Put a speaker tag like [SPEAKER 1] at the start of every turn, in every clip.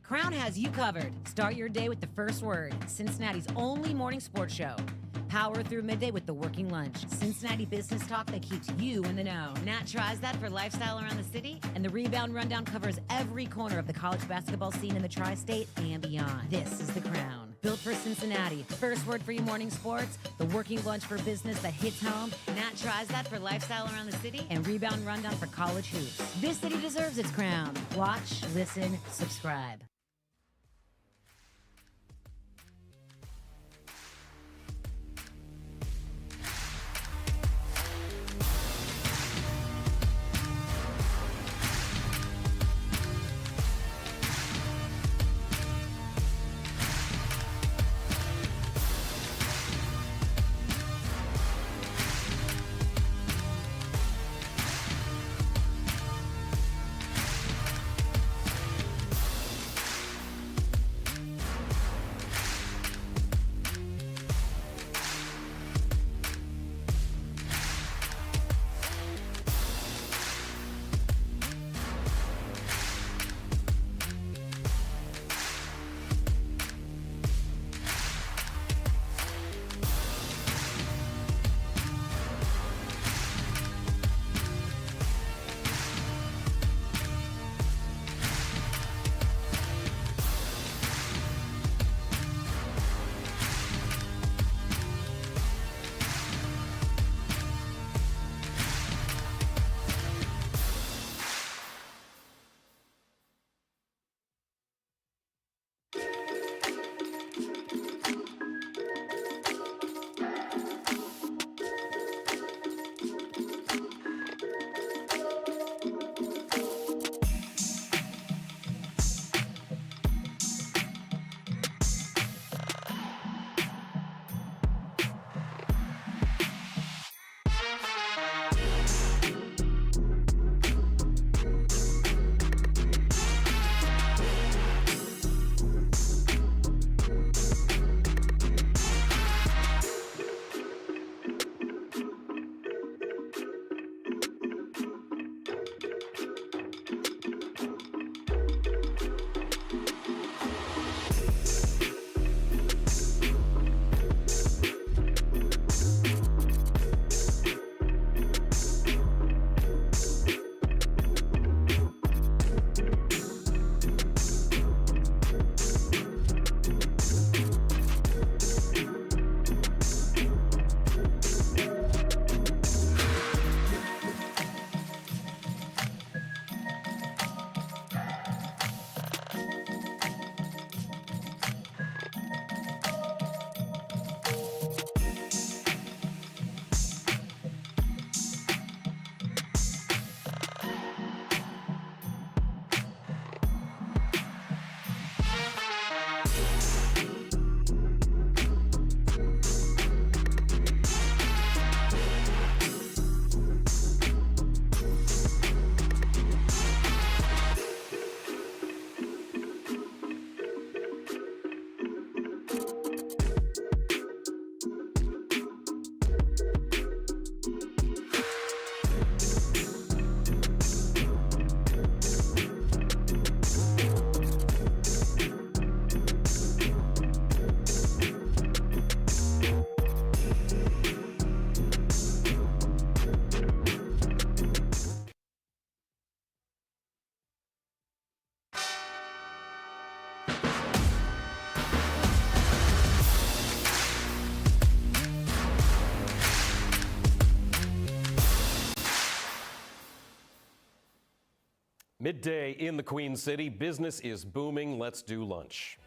[SPEAKER 1] Crown has you covered. Start your day with the first word. Cincinnati's only morning sports show. Power through midday with the working lunch. Cincinnati business talk that keeps you in the know. Nat tries that for lifestyle around the city, and the Rebound Rundown covers every corner of the college basketball scene in the tri-state and beyond. This is The Crown. Built for Cincinnati. First word for your morning sports. The working lunch for business that hits home. Nat tries that for lifestyle around the city, and Rebound Rundown for college hoops. This city deserves its crown. Watch, listen, subscribe.
[SPEAKER 2] Midday in the Queen City. Business is booming. Let's do lunch.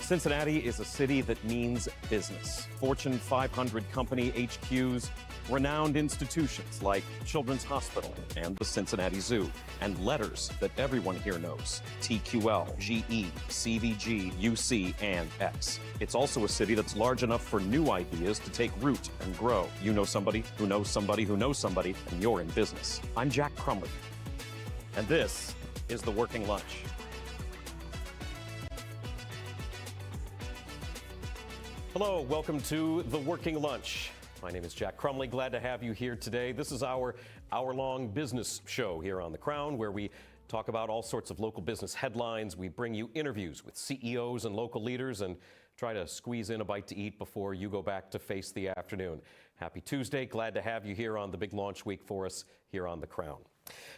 [SPEAKER 2] Cincinnati is a city that means business. Fortune 500 company HQs, renowned institutions like Children's Hospital and the Cincinnati Zoo, and letters that everyone here knows: TQL, GE, CVG, UC, and X. It's also a city that's large enough for new ideas to take root and grow. You know somebody who knows somebody who knows somebody, and you're in business. I'm Jack Crumley, and this is The Working Lunch. Hello, welcome to The Working Lunch. My name is Jack Crumley. Glad to have you here today. This is our hour-long business show here on The Crown, where we talk about all sorts of local business headlines. We bring you interviews with CEOs and local leaders and try to squeeze in a bite to eat before you go back to face the afternoon. Happy Tuesday. Glad to have you here on the big launch week for us here on The Crown.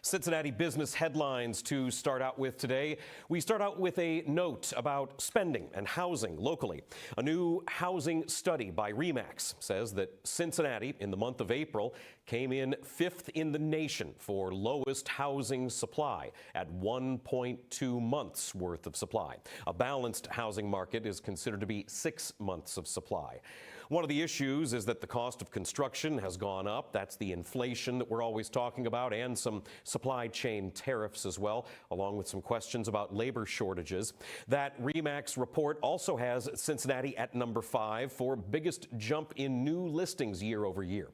[SPEAKER 2] Cincinnati business headlines to start out with today. We start out with a note about spending and housing locally. A new housing study by RE/MAX says that Cincinnati in the month of April came in 5th in the nation for lowest housing supply at 1.2 months worth of supply. A balanced housing market is considered to be 6 months of supply. One of the issues is that the cost of construction has gone up. That's the inflation that we're always talking about, and some supply chain tariffs as well, along with some questions about labor shortages. That RE/MAX report also has Cincinnati at number 5 for biggest jump in new listings year over year.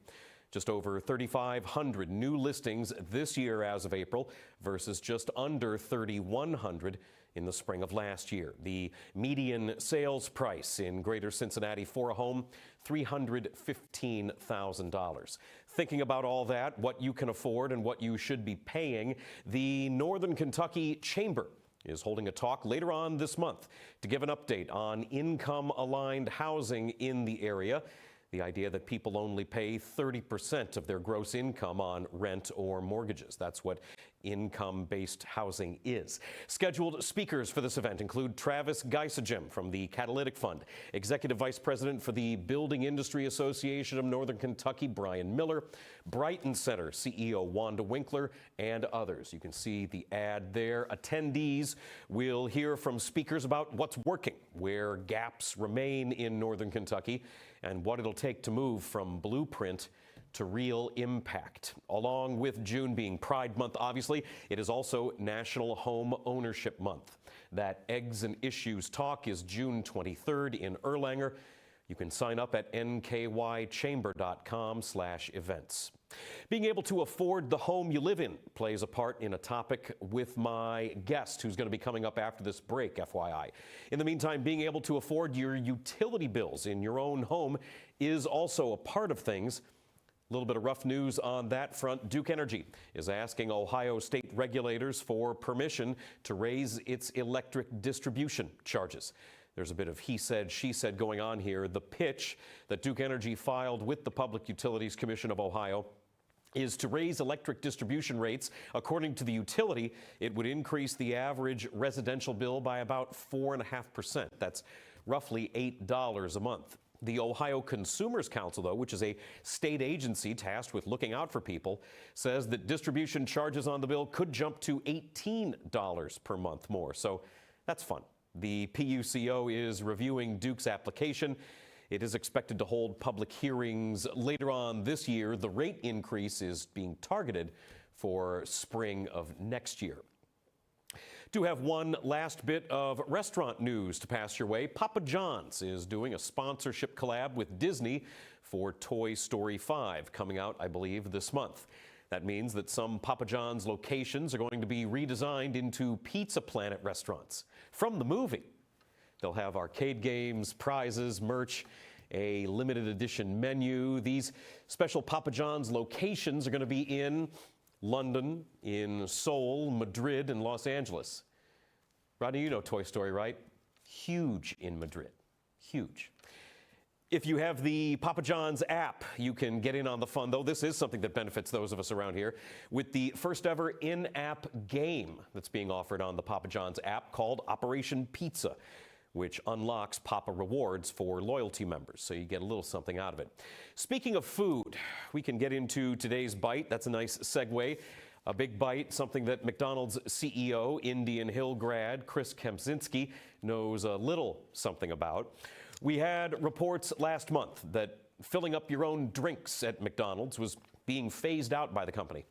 [SPEAKER 2] Just over 3,500 new listings this year as of April versus just under 3,100 in the spring of last year. The median sales price in Greater Cincinnati for a home, $315,000. Thinking about all that, what you can afford and what you should be paying, the Northern Kentucky Chamber is holding a talk later on this month to give an update on income-aligned housing in the area. The idea that people only pay 30% of their gross income on rent or mortgages. That's what income-based housing is. Scheduled speakers for this event include Travis Geisegem from the Catalytic Fund, Executive Vice President for the Building Industry Association of Northern Kentucky, Brian Miller, Brighton Center CEO Wanda Winkler, and others. You can see the ad there. Attendees will hear from speakers about what's working, where gaps remain in Northern Kentucky, and what it'll take to move from blueprint to real impact. Along with June being Pride Month, obviously, it is also National Home Ownership Month. That Eggs and Issues talk is June 23rd in Erlanger. You can sign up at nkychamber.com/events. Being able to afford the home you live in plays a part in a topic with my guest who's going to be coming up after this break, FYI. In the meantime, being able to afford your utility bills in your own home is also a part of things. A little bit of rough news on that front. Duke Energy is asking Ohio state regulators for permission to raise its electric distribution charges. There's a bit of he said, she said going on here. The pitch that Duke Energy filed with the Public Utilities Commission of Ohio is to raise electric distribution rates. According to the utility, it would increase the average residential bill by about 4.5%. That's roughly $8 a month. The Ohio Consumers Council, though, which is a state agency tasked with looking out for people, says that distribution charges on the bill could jump to $18 per month more. So that's fun. The PUCO is reviewing Duke's application. It is expected to hold public hearings later on this year. The rate increase is being targeted for spring of next year. Do have one last bit of restaurant news to pass your way. Papa John's is doing a sponsorship collab with Disney for Toy Story 5, coming out, I believe, this month. That means that some Papa John's locations are going to be redesigned into Pizza Planet restaurants from the movie. They'll have arcade games, prizes, merch, a limited edition menu. These special Papa John's locations are going to be in London, in Seoul, Madrid, and Los Angeles. Rodney, you know Toy Story, right? Huge in Madrid. Huge. If you have the Papa John's app, you can get in on the fun, though this is something that benefits those of us around here, with the first ever in-app game that's being offered on the Papa John's app called Operation Pizza, which unlocks Papa rewards for loyalty members, so you get a little something out of it. Speaking of food, we can get into today's bite. That's a nice segue. A big bite, something that McDonald's CEO, Indian Hill grad Chris Kempczynski knows a little something about. We had reports last month that filling up your own drinks at McDonald's was being phased out by the company.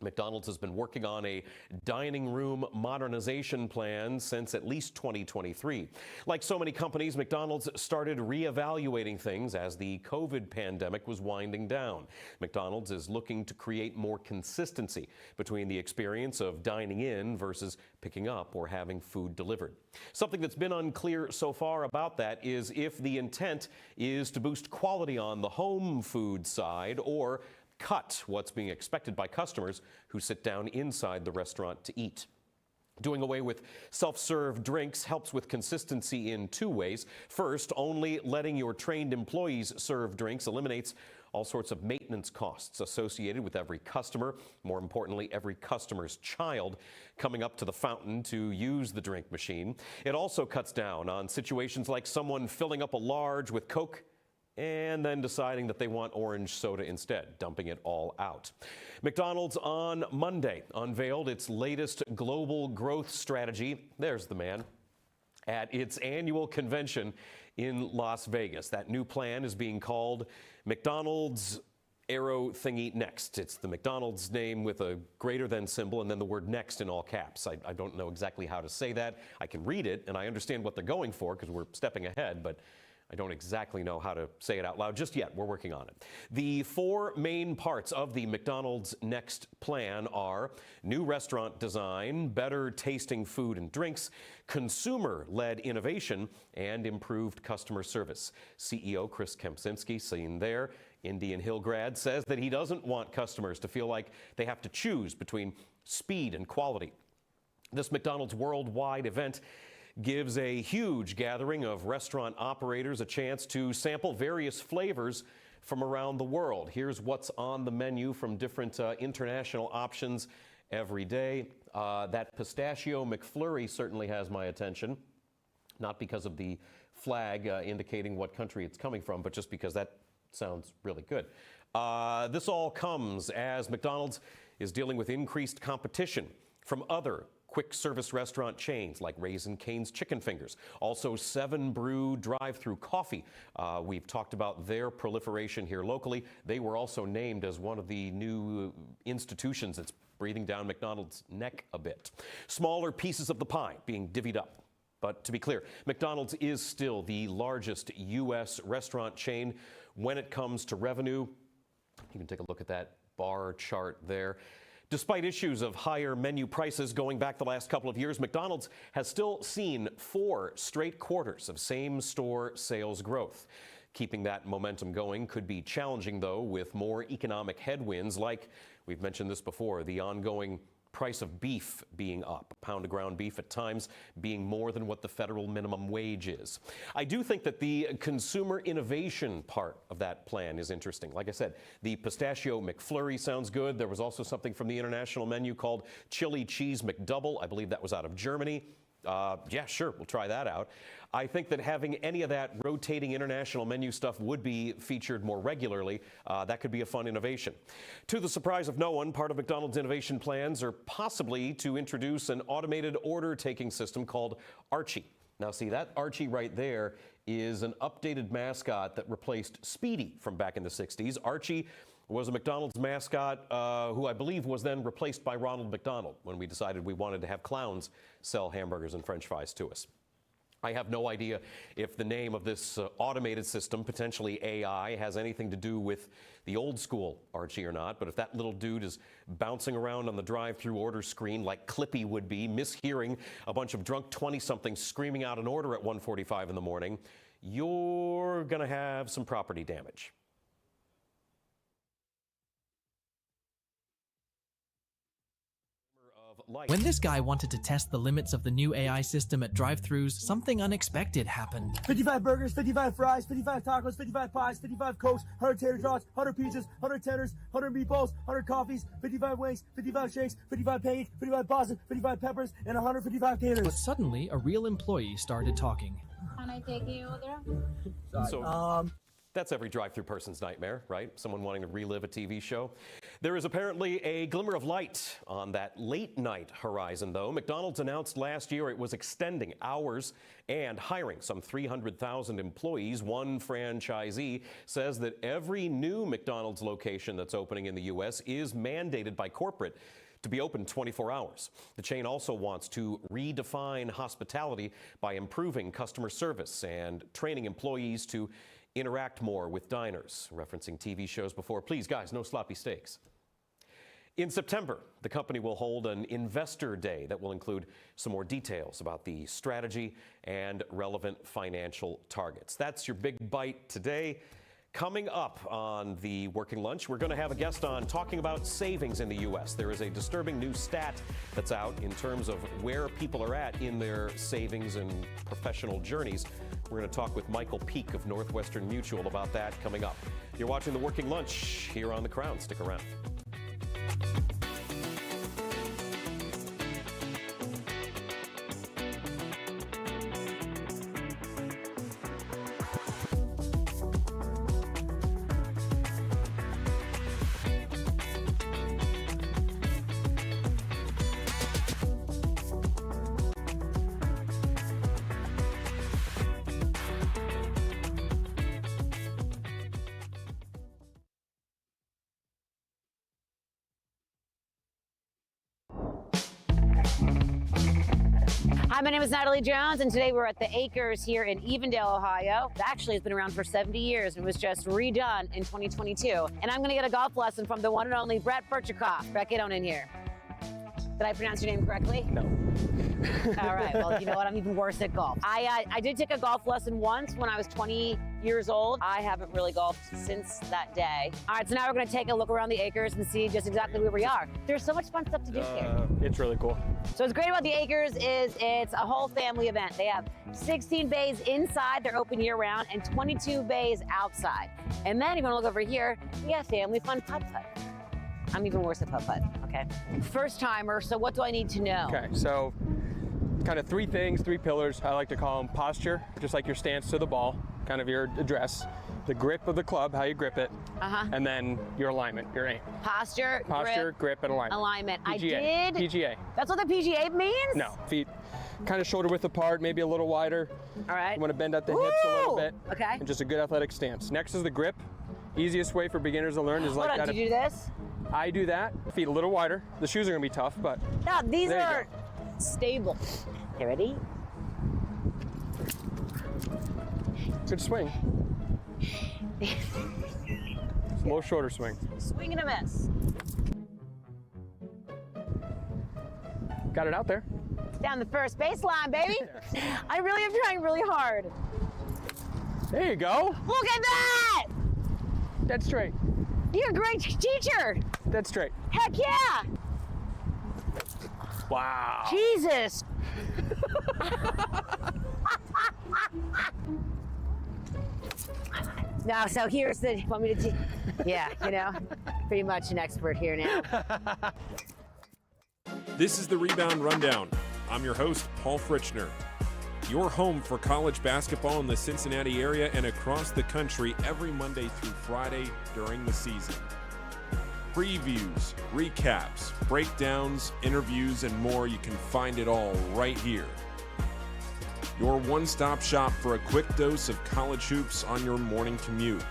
[SPEAKER 3] McDonald's has been working on a dining room modernization plan since at least 2023. Like so many companies, McDonald's started reevaluating things as the COVID pandemic was winding down. McDonald's is looking to create more consistency between the experience of dining in versus picking up or having food delivered. Something that's been unclear so far about that is if the intent is to boost quality on the home food side or cut what's being expected by customers who sit down inside the restaurant to eat. Doing away with self-serve drinks helps with consistency in two ways. First, only letting your trained employees serve drinks eliminates all sorts of maintenance costs associated with every customer, more importantly, every customer's child coming up to the fountain to use the drink machine. It also cuts down on situations like someone filling up a large with Coke and then deciding that they want orange soda instead, dumping it all out. McDonald's on Monday unveiled its latest global growth strategy. There's the man. At its annual convention in Las Vegas. That new plan is being called McDonald's Arrow Thingy Next. It's the McDonald's name with a greater than symbol and then the word next in all caps. I don't know exactly how to say that. I can read it and I understand what they're going for because we're stepping ahead, but I don't exactly know how to say it out loud just yet. We're working on it. The four main parts of the McDonald's Next plan are new restaurant design, better tasting food and drinks, consumer-led innovation, and improved customer service. CEO Chris Kempczynski, seen there, Indian Hill grad, says that he doesn't want customers to feel like they have to choose between speed and quality. This McDonald's worldwide event gives a huge gathering of restaurant operators a chance to sample various flavors from around the world. Here's what's on the menu from different international options every day. That pistachio McFlurry certainly has my attention, not because of the flag indicating what country it's coming from, but just because that sounds really good. This all comes as McDonald's is dealing with increased competition from other quick service restaurant chains like Raising Cane's Chicken Fingers. Also 7 Brew drive-through coffee. We've talked about their proliferation here locally. They were also named as one of the new institutions that's breathing down McDonald's neck a bit. Smaller pieces of the pie being divvied up. But to be clear, McDonald's is still the largest U.S. restaurant chain when it comes to revenue. You can take a look at that bar chart there. Despite issues of higher menu prices going back the last couple of years, McDonald's has still seen 4 straight quarters of same-store sales growth. Keeping that momentum going could be challenging, though, with more economic headwinds like, we've mentioned this before, the ongoing price of beef being up, a pound of ground beef at times being more than what the federal minimum wage is. I do think that the consumer innovation part of that plan is interesting. Like I said, the pistachio McFlurry sounds good. There was also something from the international menu called chili cheese McDouble. I believe that was out of Germany. Yeah, sure, we'll try that out. I think that having any of that rotating international menu stuff would be featured more regularly. That could be a fun innovation. To the surprise of no one, part of McDonald's innovation plans are possibly to introduce an automated order-taking system called Archie. Now, see, that Archie right there is an updated mascot that replaced Speedy from back in the 60s. Archie was a McDonald's mascot who I believe was then replaced by Ronald McDonald when we decided we wanted to have clowns sell hamburgers and French fries to us. I have no idea if the name of this automated system, potentially AI, has anything to do with the old school Archie or not, but if that little dude is bouncing around on the drive-through order screen like Clippy would be, mishearing a bunch of drunk 20-somethings screaming out an order at 1:45 in the morning, you're going to have some property damage.
[SPEAKER 4] When this guy wanted to test the limits of the new AI system at drive-thrus, something unexpected happened.
[SPEAKER 5] 55 burgers, 55 fries, 55 tacos, 55 pies, 55 cokes, 100 tater tots, 100 pizzas, 100 tenders, 100 meatballs, 100 coffees, 55 wings, 55 shakes, 55 pancakes, 55 pasta, 55 peppers, and 155 taters.
[SPEAKER 4] But suddenly, a real employee started talking.
[SPEAKER 6] Can I take you there?
[SPEAKER 3] So, that's every drive-through person's nightmare, right? Someone wanting to relive a TV show. There is apparently a glimmer of light on that late night horizon, though. McDonald's announced last year it was extending hours and hiring some 300,000 employees. One franchisee says that every new McDonald's location that's opening in the U.S. is mandated by corporate to be open 24 hours. The chain also wants to redefine hospitality by improving customer service and training employees to interact more with diners. Referencing TV shows before, please guys, no sloppy steaks. In September, the company will hold an investor day that will include some more details about the strategy and relevant financial targets. That's your big bite today. Coming up on the Working Lunch, we're going to have a guest on talking about savings in the U.S. There is a disturbing new stat that's out in terms of where people are at in their savings and professional journeys. We're going to talk with Michael Peak of Northwestern Mutual about that coming up. You're watching the Working Lunch here on The Crown. Stick around.
[SPEAKER 1] Hi, my name is Natalie Jones, and today we're at the Acres here in Evendale, Ohio. It actually has been around for 70 years and was just redone in 2022. And I'm going to get a golf lesson from the one and only Brett Burchikoff. Brett, get on in here. Did I pronounce your name correctly?
[SPEAKER 6] No.
[SPEAKER 1] All right, well, you know what? I'm even worse at golf. I did take a golf lesson once when I was 20 years old. I haven't really golfed since that day. All right, so now we're going to take a look around the Acres and see just exactly where we are. There's so much fun stuff to do here.
[SPEAKER 6] It's really cool.
[SPEAKER 1] So what's great about the Acres is it's a whole family event. They have 16 bays inside, they're open year round, and 22 bays outside. And then you're gonna look over here, we have family fun putt-putt. I'm even worse at putt-putt, okay? First timer, so what do I need to know?
[SPEAKER 6] Okay, so kind of three things, three pillars. I like to call them posture, just like your stance to the ball, kind of your address, the grip of the club, how you grip it, and then your alignment, your aim.
[SPEAKER 1] Posture,
[SPEAKER 6] Grip, and alignment.
[SPEAKER 1] Alignment.
[SPEAKER 6] PGA. PGA.
[SPEAKER 1] That's what the PGA means?
[SPEAKER 6] No, feet kind of shoulder width apart, maybe a little wider.
[SPEAKER 1] All right.
[SPEAKER 6] You want to bend at the hips a little bit.
[SPEAKER 1] Okay.
[SPEAKER 6] And just a good athletic stance. Next is the grip. Easiest way for beginners to learn is like
[SPEAKER 1] Hold on,
[SPEAKER 6] that.
[SPEAKER 1] do you do this?
[SPEAKER 6] I do that. Feet a little wider. The shoes are going to be tough, but
[SPEAKER 1] No, these
[SPEAKER 6] there you
[SPEAKER 1] are stable. Okay, ready?
[SPEAKER 6] good swing. Slow shoulder swing.
[SPEAKER 1] Swing and a miss.
[SPEAKER 6] Got it out there.
[SPEAKER 1] Down the first baseline, baby. I really am trying really hard.
[SPEAKER 6] There you go.
[SPEAKER 1] Look at that!
[SPEAKER 6] Dead straight.
[SPEAKER 1] You're a great teacher.
[SPEAKER 6] Dead straight.
[SPEAKER 1] Heck yeah!
[SPEAKER 6] Wow.
[SPEAKER 1] Jesus. Now, so here's the, want me to, yeah, you know, pretty much an expert here now.
[SPEAKER 7] This is the Rebound Rundown. I'm your host, Paul Fritchner. Your home for college basketball in the Cincinnati area and across the country every Monday through Friday during the season. Previews, recaps, breakdowns, interviews, and more, you can find it all right here. Your one-stop shop for a quick dose of college hoops on your morning commute.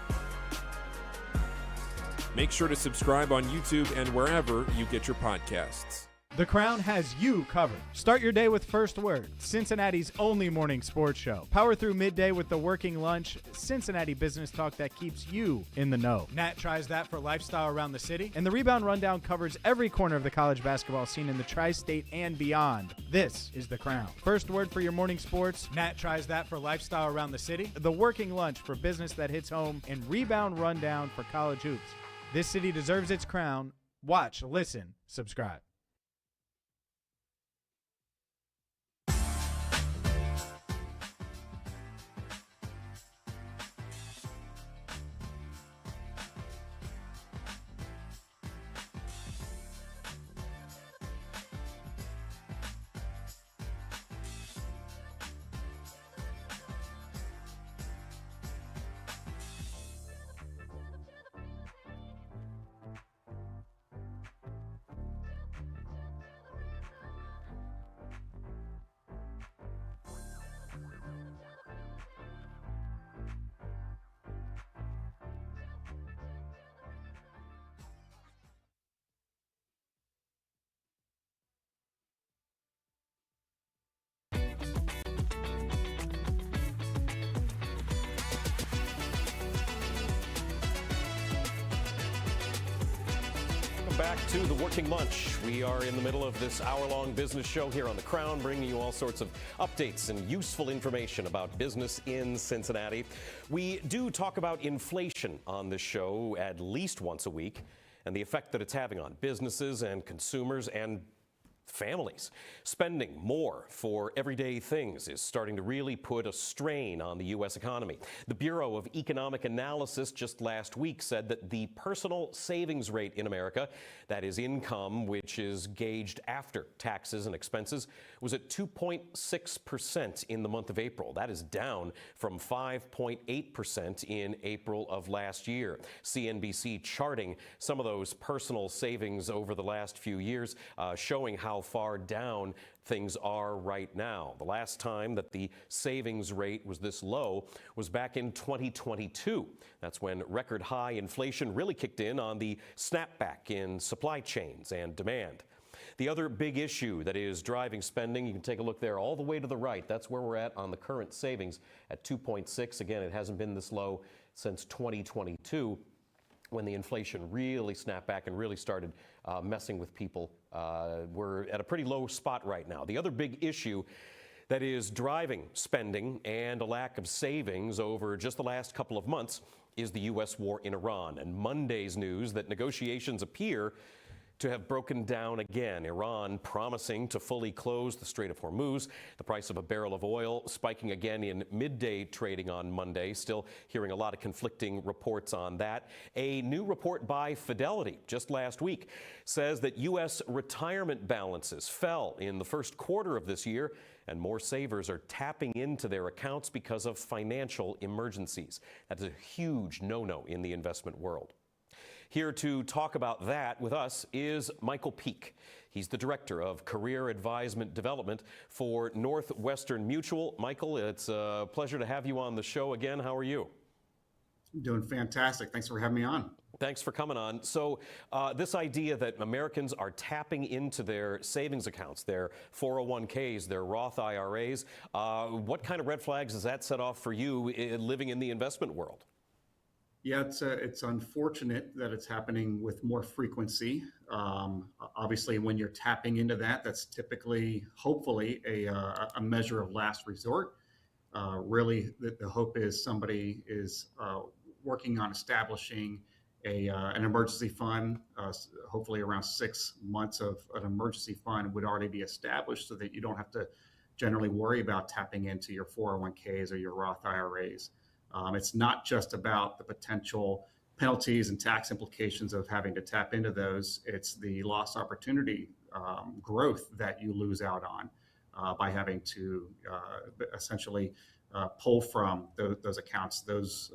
[SPEAKER 7] Make sure to subscribe on YouTube and wherever you get your podcasts.
[SPEAKER 8] The Crown has you covered. Start your day with First Word, Cincinnati's only morning sports show. Power through midday with the Working Lunch, Cincinnati business talk that keeps you in the know. Nat tries that for lifestyle around the city, and the Rebound Rundown covers every corner of the college basketball scene in the tri-state and beyond. This is The Crown. First Word for your morning sports, Nat tries that for lifestyle around the city, the Working Lunch for business that hits home, and Rebound Rundown for college hoops. This city deserves its crown. Watch, listen, subscribe.
[SPEAKER 3] back to the Working Lunch. We are in the middle of this hour-long business show here on The Crown, bringing you all sorts of updates and useful information about business in Cincinnati. We do talk about inflation on this show at least once a week and the effect that it's having on businesses and consumers and families. Spending more for everyday things is starting to really put a strain on the U.S. economy. The Bureau of Economic Analysis just last week said that the personal savings rate in America, that is income which is gauged after taxes and expenses, was at 2.6% in the month of April. That is down from 5.8% in April of last year. CNBC charting some of those personal savings over the last few years, showing how far down things are right now. The last time that the savings rate was this low was back in 2022. That's when record high inflation really kicked in on the snapback in supply chains and demand. The other big issue that is driving spending, you can take a look there all the way to the right. That's where we're at on the current savings at 2.6. Again, it hasn't been this low since 2022. When the inflation really snapped back and really started messing with people. We're at a pretty low spot right now. The other big issue that is driving spending and a lack of savings over just the last couple of months is the U.S. war in Iran. And Monday's news that negotiations appear to have broken down again. Iran promising to fully close the Strait of Hormuz. The price of a barrel of oil spiking again in midday trading on Monday. Still hearing a lot of conflicting reports on that. A new report by Fidelity just last week says that U.S. retirement balances fell in the first quarter of this year, and more savers are tapping into their accounts because of financial emergencies. That's a huge no-no in the investment world. Here to talk about that with us is Michael Peak. He's the Director of Career Advisement Development for Northwestern Mutual. Michael, it's a pleasure to have you on the show again. How are you?
[SPEAKER 9] I'm doing fantastic. Thanks for having me on.
[SPEAKER 3] Thanks for coming on. So this idea that Americans are tapping into their savings accounts, their 401ks, their Roth IRAs, what kind of red flags does that set off for you living in the investment world?
[SPEAKER 9] Yeah, it's unfortunate that it's happening with more frequency. Obviously, when you're tapping into that, that's typically, hopefully, a measure of last resort. Really, the hope is somebody is working on establishing an emergency fund. Hopefully, around 6 months of an emergency fund would already be established so that you don't have to generally worry about tapping into your 401ks or your Roth IRAs. It's not just about the potential penalties and tax implications of having to tap into those. It's the lost opportunity growth that you lose out on by having to essentially pull from those accounts. Those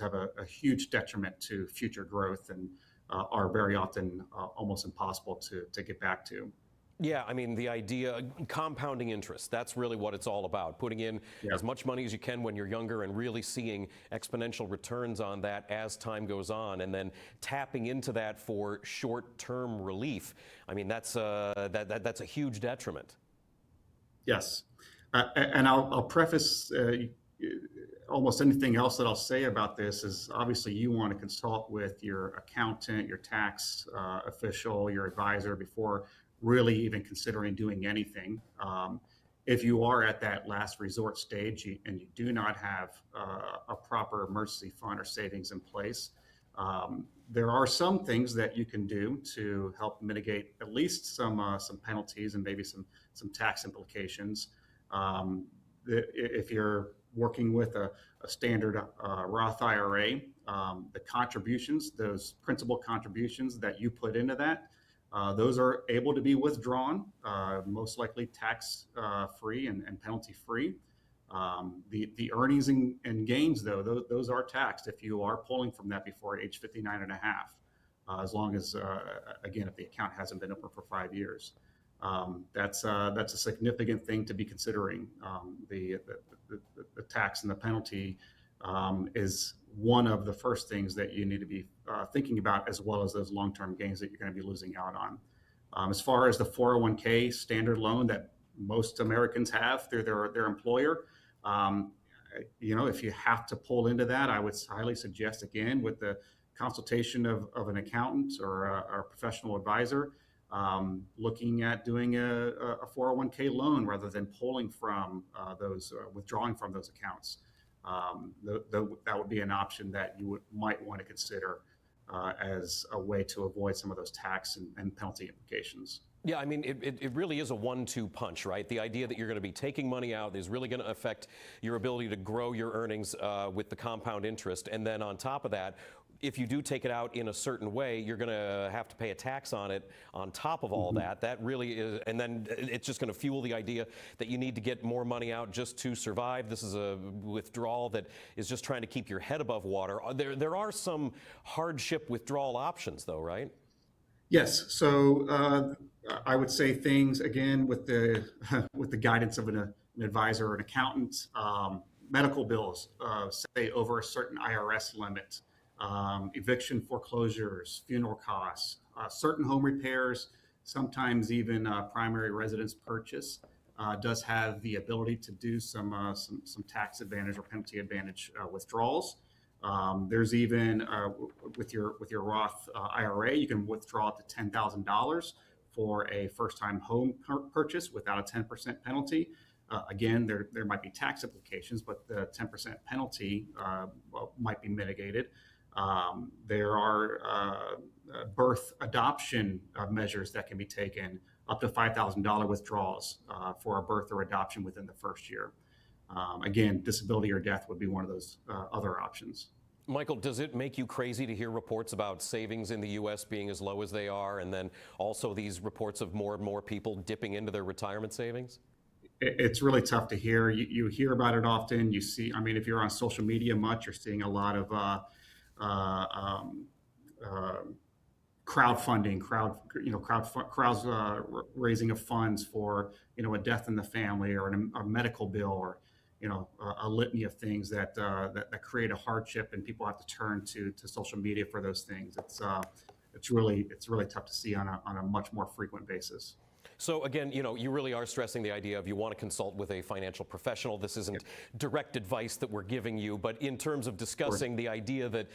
[SPEAKER 9] have a huge detriment to future growth and are very often almost impossible to get back to.
[SPEAKER 3] Yeah, I mean, the idea, compounding interest, that's really what it's all about. Putting in as much money as you can when you're younger and really seeing exponential returns on that as time goes on, and then tapping into that for short-term relief. I mean, that's a huge detriment.
[SPEAKER 9] Yes, and I'll preface almost anything else that I'll say about this is obviously you want to consult with your accountant, your tax official, your advisor before really even considering doing anything. If you are at that last resort stage and you do not have a proper emergency fund or savings in place, there are some things that you can do to help mitigate at least some penalties and maybe some tax implications. If you're working with a standard Roth IRA, the contributions, those principal contributions that you put into that, those are able to be withdrawn, most likely tax free and penalty free. The earnings and gains, though, those are taxed if you are pulling from that before age 59 and a half, as long as, again, if the account hasn't been open for 5 years. That's a significant thing to be considering. The tax and the penalty is one of the first things that you need to be thinking about, as well as those long-term gains that you're going to be losing out on. As far as the 401k standard loan that most Americans have through their employer, if you have to pull into that, I would highly suggest, again, with the consultation of an accountant or a professional advisor, looking at doing a 401k loan rather than pulling from withdrawing from those accounts. That would be an option that you might want to consider as a way to avoid some of those tax and penalty implications.
[SPEAKER 3] Yeah, I mean, it really is a 1-2 punch, right? The idea that you're going to be taking money out is really going to affect your ability to grow your earnings with the compound interest. And then on top of that, if you do take it out in a certain way, you're going to have to pay a tax on it on top of all that. That really is, and then it's just going to fuel the idea that you need to get more money out just to survive. This is a withdrawal that is just trying to keep your head above water. There are some hardship withdrawal options, though, right?
[SPEAKER 9] Yes. So I would say things again with the guidance of an advisor or an accountant. Medical bills, say over a certain IRS limit, eviction foreclosures, funeral costs, certain home repairs, sometimes even primary residence purchase does have the ability to do some tax advantage or penalty advantage withdrawals. There's even with your Roth IRA, you can withdraw up to $10,000 for a first-time home purchase without a 10% penalty. Again, there might be tax implications, but the 10% penalty might be mitigated. There are birth adoption measures that can be taken, up to $5,000 withdrawals for a birth or adoption within the first year. Again, disability or death would be one of those other options.
[SPEAKER 3] Michael, does it make you crazy to hear reports about savings in the U.S. being as low as they are, and then also these reports of more and more people dipping into their retirement savings?
[SPEAKER 9] It's really tough to hear. You hear about it often. You see, I mean, if you're on social media much, you're seeing a lot of crowdfunding, crowds raising of funds for, a death in the family or a medical bill or, a litany of things that create a hardship, and people have to turn to social media for those things. It's really tough to see on a much more frequent basis.
[SPEAKER 3] So again, you really are stressing the idea of you want to consult with a financial professional. This isn't direct advice that we're giving you, but in terms of discussing the idea that,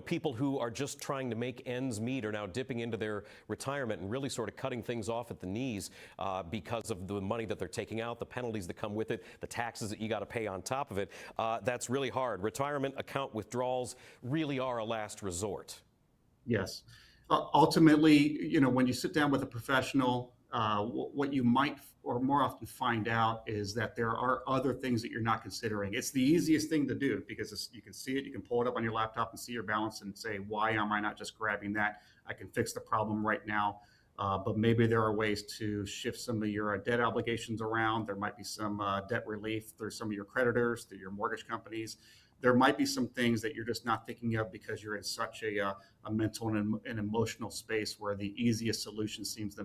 [SPEAKER 3] people who are just trying to make ends meet are now dipping into their retirement and really sort of cutting things off at the knees because of the money that they're taking out, the penalties that come with it, the taxes that you got to pay on top of it. That's really hard. Retirement account withdrawals really are a last resort.
[SPEAKER 9] Yes. Ultimately, when you sit down with a professional, what you might or more often find out is that there are other things that you're not considering. It's the easiest thing to do because you can see it, you can pull it up on your laptop and see your balance and say, why am I not just grabbing that? I can fix the problem right now. But maybe there are ways to shift some of your debt obligations around. There might be some debt relief through some of your creditors, through your mortgage companies. There might be some things that you're just not thinking of because you're in such a mental and emotional space where the easiest solution seems the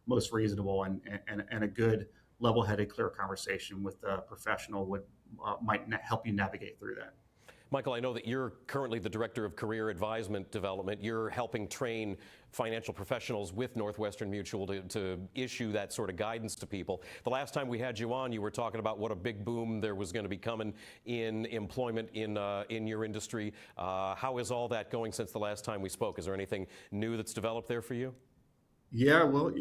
[SPEAKER 9] most reasonable, and a good level-headed, clear conversation with a professional might help you navigate through that.
[SPEAKER 3] Michael, I know that you're currently the Director of Career Advisement Development. You're helping train financial professionals with Northwestern Mutual to issue that sort of guidance to people. The last time we had you on, you were talking about what a big boom there was going to be coming in employment in your industry. How is all that going since the last time we spoke? Is there anything new that's developed there for you?
[SPEAKER 9] Yeah, well,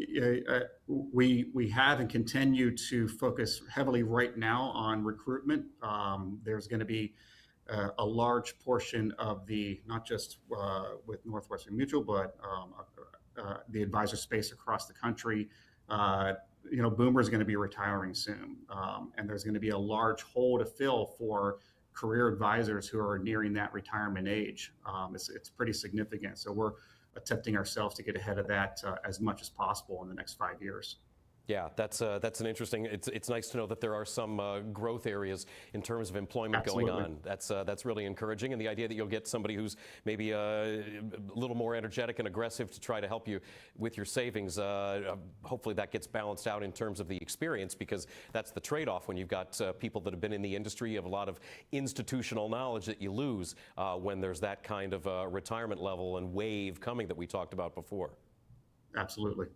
[SPEAKER 9] we have and continue to focus heavily right now on recruitment. There's going to be a large portion of not just with Northwestern Mutual, but the advisor space across the country. Boomer is going to be retiring soon, and there's going to be a large hole to fill for career advisors who are nearing that retirement age. It's pretty significant. So we're attempting ourselves to get ahead of that as much as possible in the next 5 years.
[SPEAKER 3] Yeah, that's an interesting. It's nice to know that there are some growth areas in terms of employment going on. That's really encouraging, and the idea that you'll get somebody who's maybe a little more energetic and aggressive to try to help you with your savings. Hopefully, that gets balanced out in terms of the experience, because that's the trade-off when you've got people that have been in the industry. You have a lot of institutional knowledge that you lose when there's that kind of retirement level and wave coming that we talked about before.
[SPEAKER 9] Absolutely.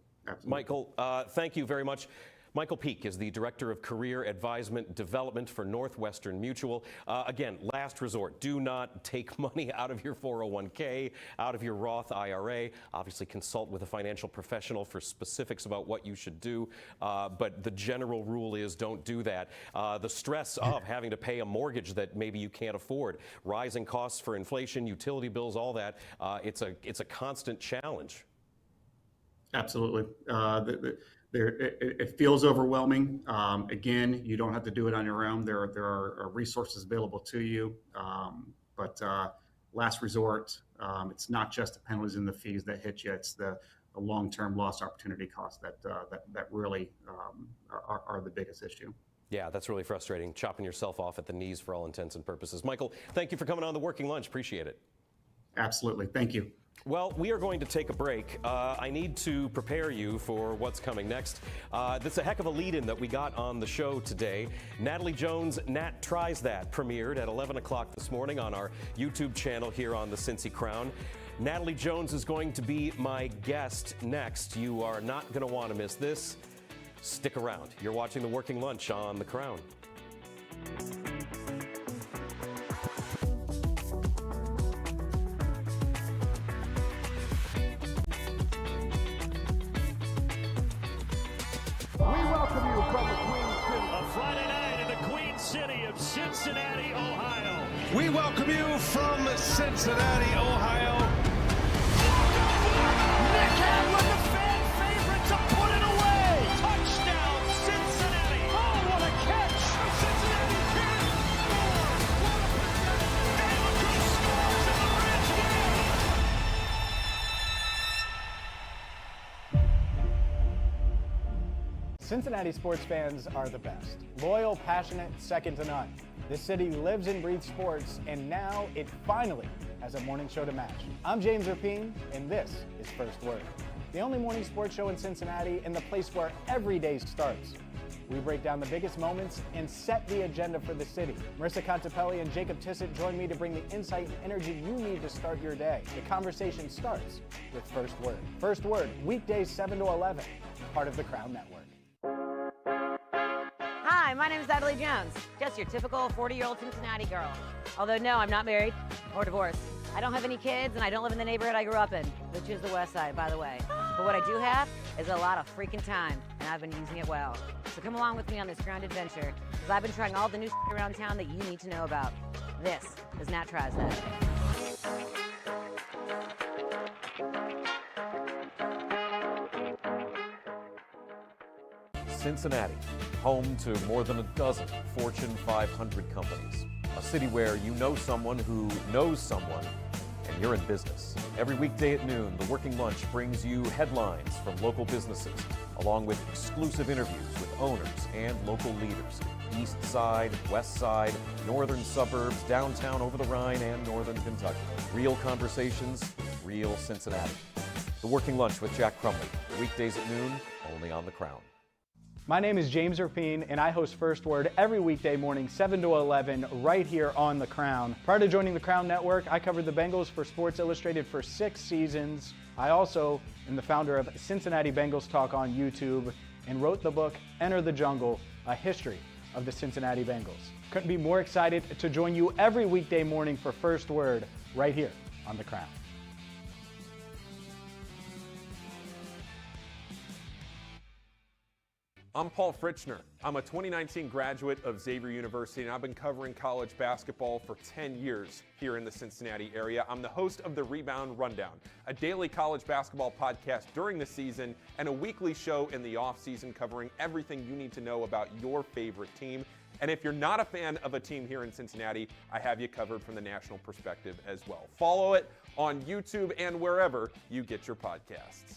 [SPEAKER 3] Michael, thank you very much. Michael Peak is the Director of Career Advisement Development for Northwestern Mutual. Again, last resort, do not take money out of your 401k, out of your Roth IRA. Obviously, consult with a financial professional for specifics about what you should do. But the general rule is don't do that. The stress of having to pay a mortgage that maybe you can't afford, rising costs for inflation, utility bills, all that, it's a constant challenge.
[SPEAKER 9] Absolutely. It feels overwhelming. Again, you don't have to do it on your own. There are resources available to you. But last resort, it's not just the penalties and the fees that hit you. It's the long-term loss opportunity costs that really are the biggest issue.
[SPEAKER 3] Yeah, that's really frustrating, chopping yourself off at the knees for all intents and purposes. Michael, thank you for coming on the Working Lunch. Appreciate it.
[SPEAKER 9] Absolutely. Thank you.
[SPEAKER 3] Well, we are going to take a break. I need to prepare you for what's coming next. That's a heck of a lead-in that we got on the show today. Natalie Jones' Nat Tries That premiered at 11 o'clock this morning on our YouTube channel here on the Cincy Crown. Natalie Jones is going to be my guest next. You are not going to want to miss this. Stick around. You're watching The Working Lunch on The Crown.
[SPEAKER 10] Cincinnati, Ohio.
[SPEAKER 11] We welcome you from Cincinnati, Ohio.
[SPEAKER 10] Nick Hamlin, the fan favorite, to put it away. Touchdown, Cincinnati. Oh, what a catch. Cincinnati can score. And look who scores in the bridge game.
[SPEAKER 8] Cincinnati sports fans are the best. Loyal, passionate, second to none. This city lives and breathes sports, and now it finally has a morning show to match. I'm James Rapine, and this is First Word, the only morning sports show in Cincinnati and the place where every day starts. We break down the biggest moments and set the agenda for the city. Marissa Contepelli and Jacob Tissett join me to bring the insight and energy you need to start your day. The conversation starts with First Word. First Word, weekdays 7 to 11, part of the Crown Network.
[SPEAKER 1] Hi, my name is Natalie Jones, just your typical 40-year-old Cincinnati girl. Although, no, I'm not married or divorced. I don't have any kids, and I don't live in the neighborhood I grew up in, which is the West Side, by the way. But what I do have is a lot of freaking time, and I've been using it well. So come along with me on this grand adventure, because I've been trying all the new around town that you need to know about. This is Nat Tries That.
[SPEAKER 2] Cincinnati, home to more than a dozen Fortune 500 companies. A city where you know someone who knows someone, and you're in business. Every weekday at noon, The Working Lunch brings you headlines from local businesses, along with exclusive interviews with owners and local leaders. East Side, West Side, northern suburbs, downtown over the Rhine, and northern Kentucky. Real conversations, real Cincinnati. The Working Lunch with Jack Crumley, weekdays at noon, only on The Crown.
[SPEAKER 8] My name is James Rapine, and I host First Word every weekday morning, 7 to 11, right here on The Crown. Prior to joining the Crown Network, I covered the Bengals for Sports Illustrated for 6 seasons. I also am the founder of Cincinnati Bengals Talk on YouTube and wrote the book, Enter the Jungle, a history of the Cincinnati Bengals. Couldn't be more excited to join you every weekday morning for First Word right here on The Crown.
[SPEAKER 7] I'm Paul Fritchner. I'm a 2019 graduate of Xavier University, and I've been covering college basketball for 10 years here in the Cincinnati area. I'm the host of the Rebound Rundown, a daily college basketball podcast during the season and a weekly show in the off-season covering everything you need to know about your favorite team. And if you're not a fan of a team here in Cincinnati, I have you covered from the national perspective as well. Follow it on YouTube and wherever you get your podcasts.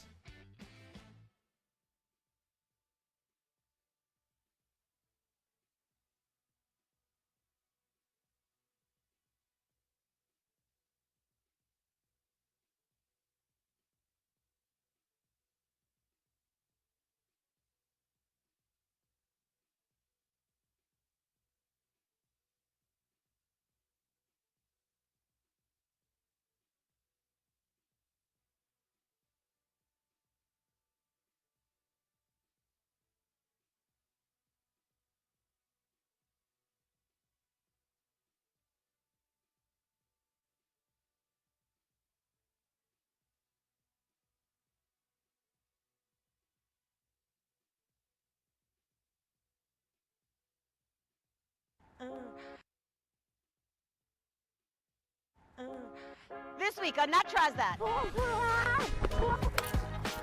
[SPEAKER 1] This week on Nat Tries That.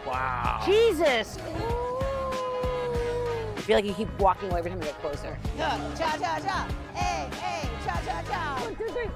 [SPEAKER 6] Wow.
[SPEAKER 1] Jesus! I feel like you keep walking away every time you get closer. Cha cha cha! Hey, hey, cha cha cha! 1, 2, 3.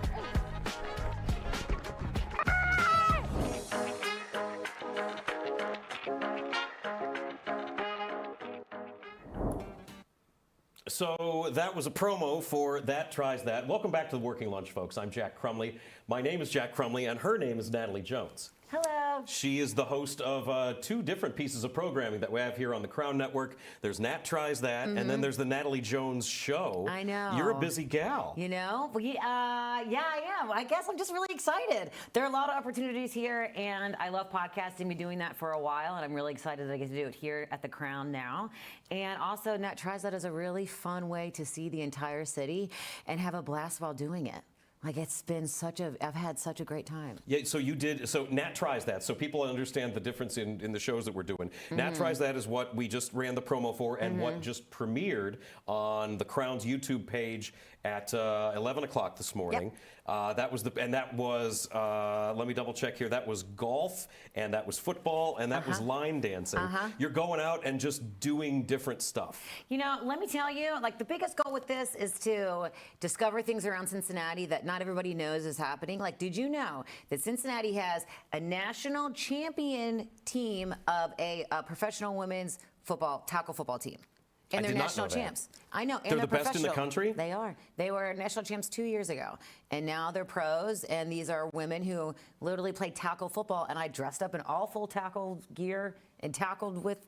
[SPEAKER 3] So that was a promo for That Tries That. Welcome back to the Working Lunch, folks. I'm Jack Crumley. My name is Jack Crumley, and her name is Natalie Jones.
[SPEAKER 1] Hello.
[SPEAKER 3] She is the host of 2 different pieces of programming that we have here on the Crown Network. There's Nat Tries That, and then there's the Natalie Jones Show.
[SPEAKER 1] I know.
[SPEAKER 3] You're a busy gal.
[SPEAKER 1] You know? Yeah, I am. I guess I'm just really excited. There are a lot of opportunities here, and I love podcasting. Been doing that for a while, and I'm really excited that I get to do it here at the Crown now. And also, Nat Tries That is a really fun way to see the entire city and have a blast while doing it. Like, it's been I've had such a great time.
[SPEAKER 3] Yeah, so Nat Tries That, so people understand the difference in the shows that we're doing. Nat Tries That is what we just ran the promo for and what just premiered on the Crown's YouTube page at 11 o'clock this morning.
[SPEAKER 1] Yep.
[SPEAKER 3] That was let me double check here, that was golf, and that was football, and that was line dancing. You're going out and just doing different stuff.
[SPEAKER 1] You know, let me tell you, like, the biggest goal with this is to discover things around Cincinnati that not everybody knows is happening. Like, did you know that Cincinnati has a national champion team of a professional women's tackle football team? And they're national champs. I know. And
[SPEAKER 3] They're the best in the
[SPEAKER 1] professional.
[SPEAKER 3] country?
[SPEAKER 1] They are. They were national champs 2 years ago. And now they're pros. And these are women who literally play tackle football. And I dressed up in all full tackle gear and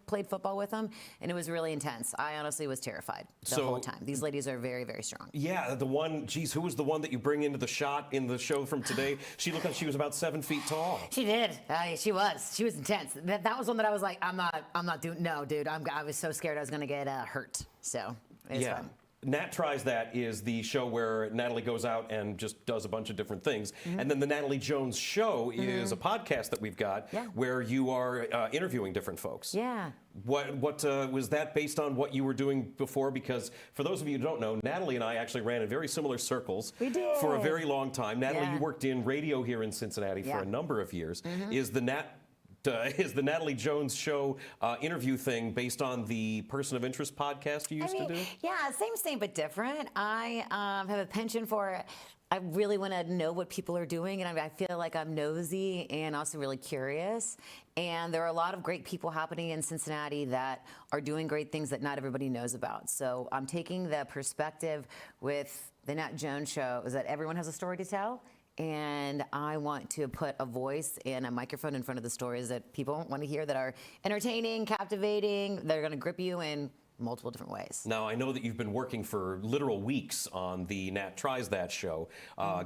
[SPEAKER 1] played football with them. And it was really intense. I honestly was terrified the whole time. These ladies are very, very strong.
[SPEAKER 3] Yeah, who was the one that you bring into the shot in the show from today? She looked like she was about 7 feet tall.
[SPEAKER 1] She did. She was intense. That was one that I was like, I'm not doing, no, dude. I was so scared I was going to get hurt. So it was fun.
[SPEAKER 3] Nat Tries That is the show where Natalie goes out and just does a bunch of different things. And then the Natalie Jones Show is a podcast that we've got where you are interviewing different folks.
[SPEAKER 1] Yeah.
[SPEAKER 3] What was that based on what you were doing before? Because for those of you who don't know, Natalie and I actually ran in very similar circles for a very long time. Natalie, you worked in radio here in Cincinnati for a number of years. Is the Natalie Jones Show interview thing based on the Person of Interest podcast you used to do?
[SPEAKER 1] Yeah, same but different. I have a penchant for it. I really want to know what people are doing, and I feel like I'm nosy and also really curious. And there are a lot of great people happening in Cincinnati that are doing great things that not everybody knows about. So I'm taking the perspective with the Nat Jones Show is that everyone has a story to tell. And I want to put a voice and a microphone in front of the stories that people want to hear, that are entertaining, captivating, that are going to grip you in multiple different ways.
[SPEAKER 3] Now, I know that you've been working for literal weeks on the Nat Tries That show,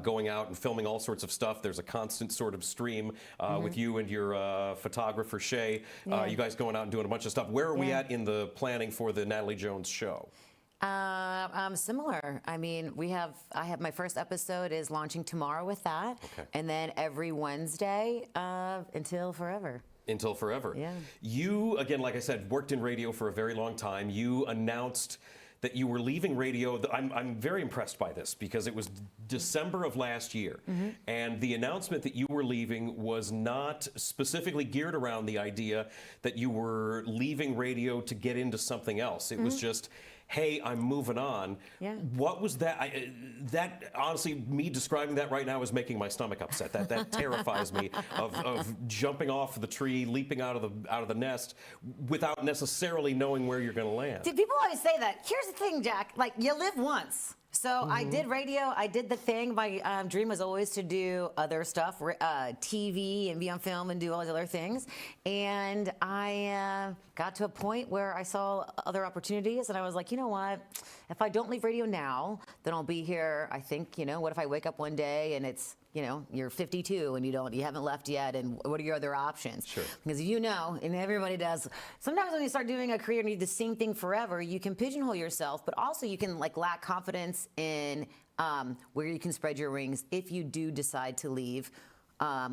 [SPEAKER 3] going out and filming all sorts of stuff. There's a constant sort of stream with you and your photographer, Shay. You guys going out and doing a bunch of stuff. Where are we at in the planning for the Natalie Jones Show?
[SPEAKER 1] Similar. I mean, I have my first episode is launching tomorrow with that. Okay. And then every Wednesday until forever.
[SPEAKER 3] Until forever.
[SPEAKER 1] Yeah.
[SPEAKER 3] You, again, like I said, worked in radio for a very long time. You announced that you were leaving radio. I'm very impressed by this because it was December of last year. And the announcement that you were leaving was not specifically geared around the idea that you were leaving radio to get into something else. It was just, hey, I'm moving on.
[SPEAKER 1] Yeah.
[SPEAKER 3] What was that? That honestly, me describing that right now is making my stomach upset. That terrifies me of jumping off the tree, leaping out of the nest without necessarily knowing where you're going to land.
[SPEAKER 1] Dude, people always say that. Here's the thing, Jack. Like, you live once. So I did radio, I did the thing. My dream was always to do other stuff, TV and be on film and do all these other things. And I got to a point where I saw other opportunities and I was like, you know what? If I don't leave radio now, then I'll be here, I think, what if I wake up one day and it's, you're 52 and you haven't left yet, and what are your other options?
[SPEAKER 3] Sure.
[SPEAKER 1] Because and everybody does, sometimes when you start doing a career and you do the same thing forever, you can pigeonhole yourself, but also you can lack confidence in where you can spread your wings if you do decide to leave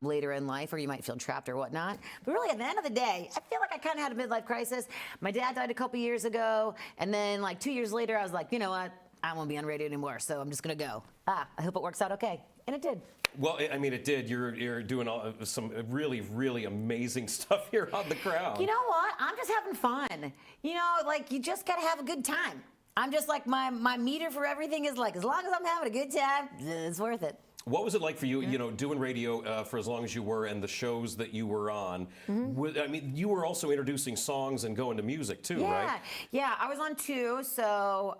[SPEAKER 1] later in life, or you might feel trapped or whatnot. But really, at the end of the day, I feel like I kind of had a midlife crisis. My dad died a couple years ago, and then 2 years later, I was like, you know what? I won't be on radio anymore, so I'm just going to go. I hope it works out okay. And it did.
[SPEAKER 3] Well, I mean, it did. You're doing some really, really amazing stuff here on The Crown.
[SPEAKER 1] You know what? I'm just having fun. You know, like, you just got to have a good time. I'm just like, my meter for everything is like, as long as I'm having a good time, it's worth it.
[SPEAKER 3] What was it like for you, you know, doing radio for as long as you were and the shows that you were on? I mean, you were also introducing songs and going to music too, right?
[SPEAKER 1] Yeah, I was on 2, so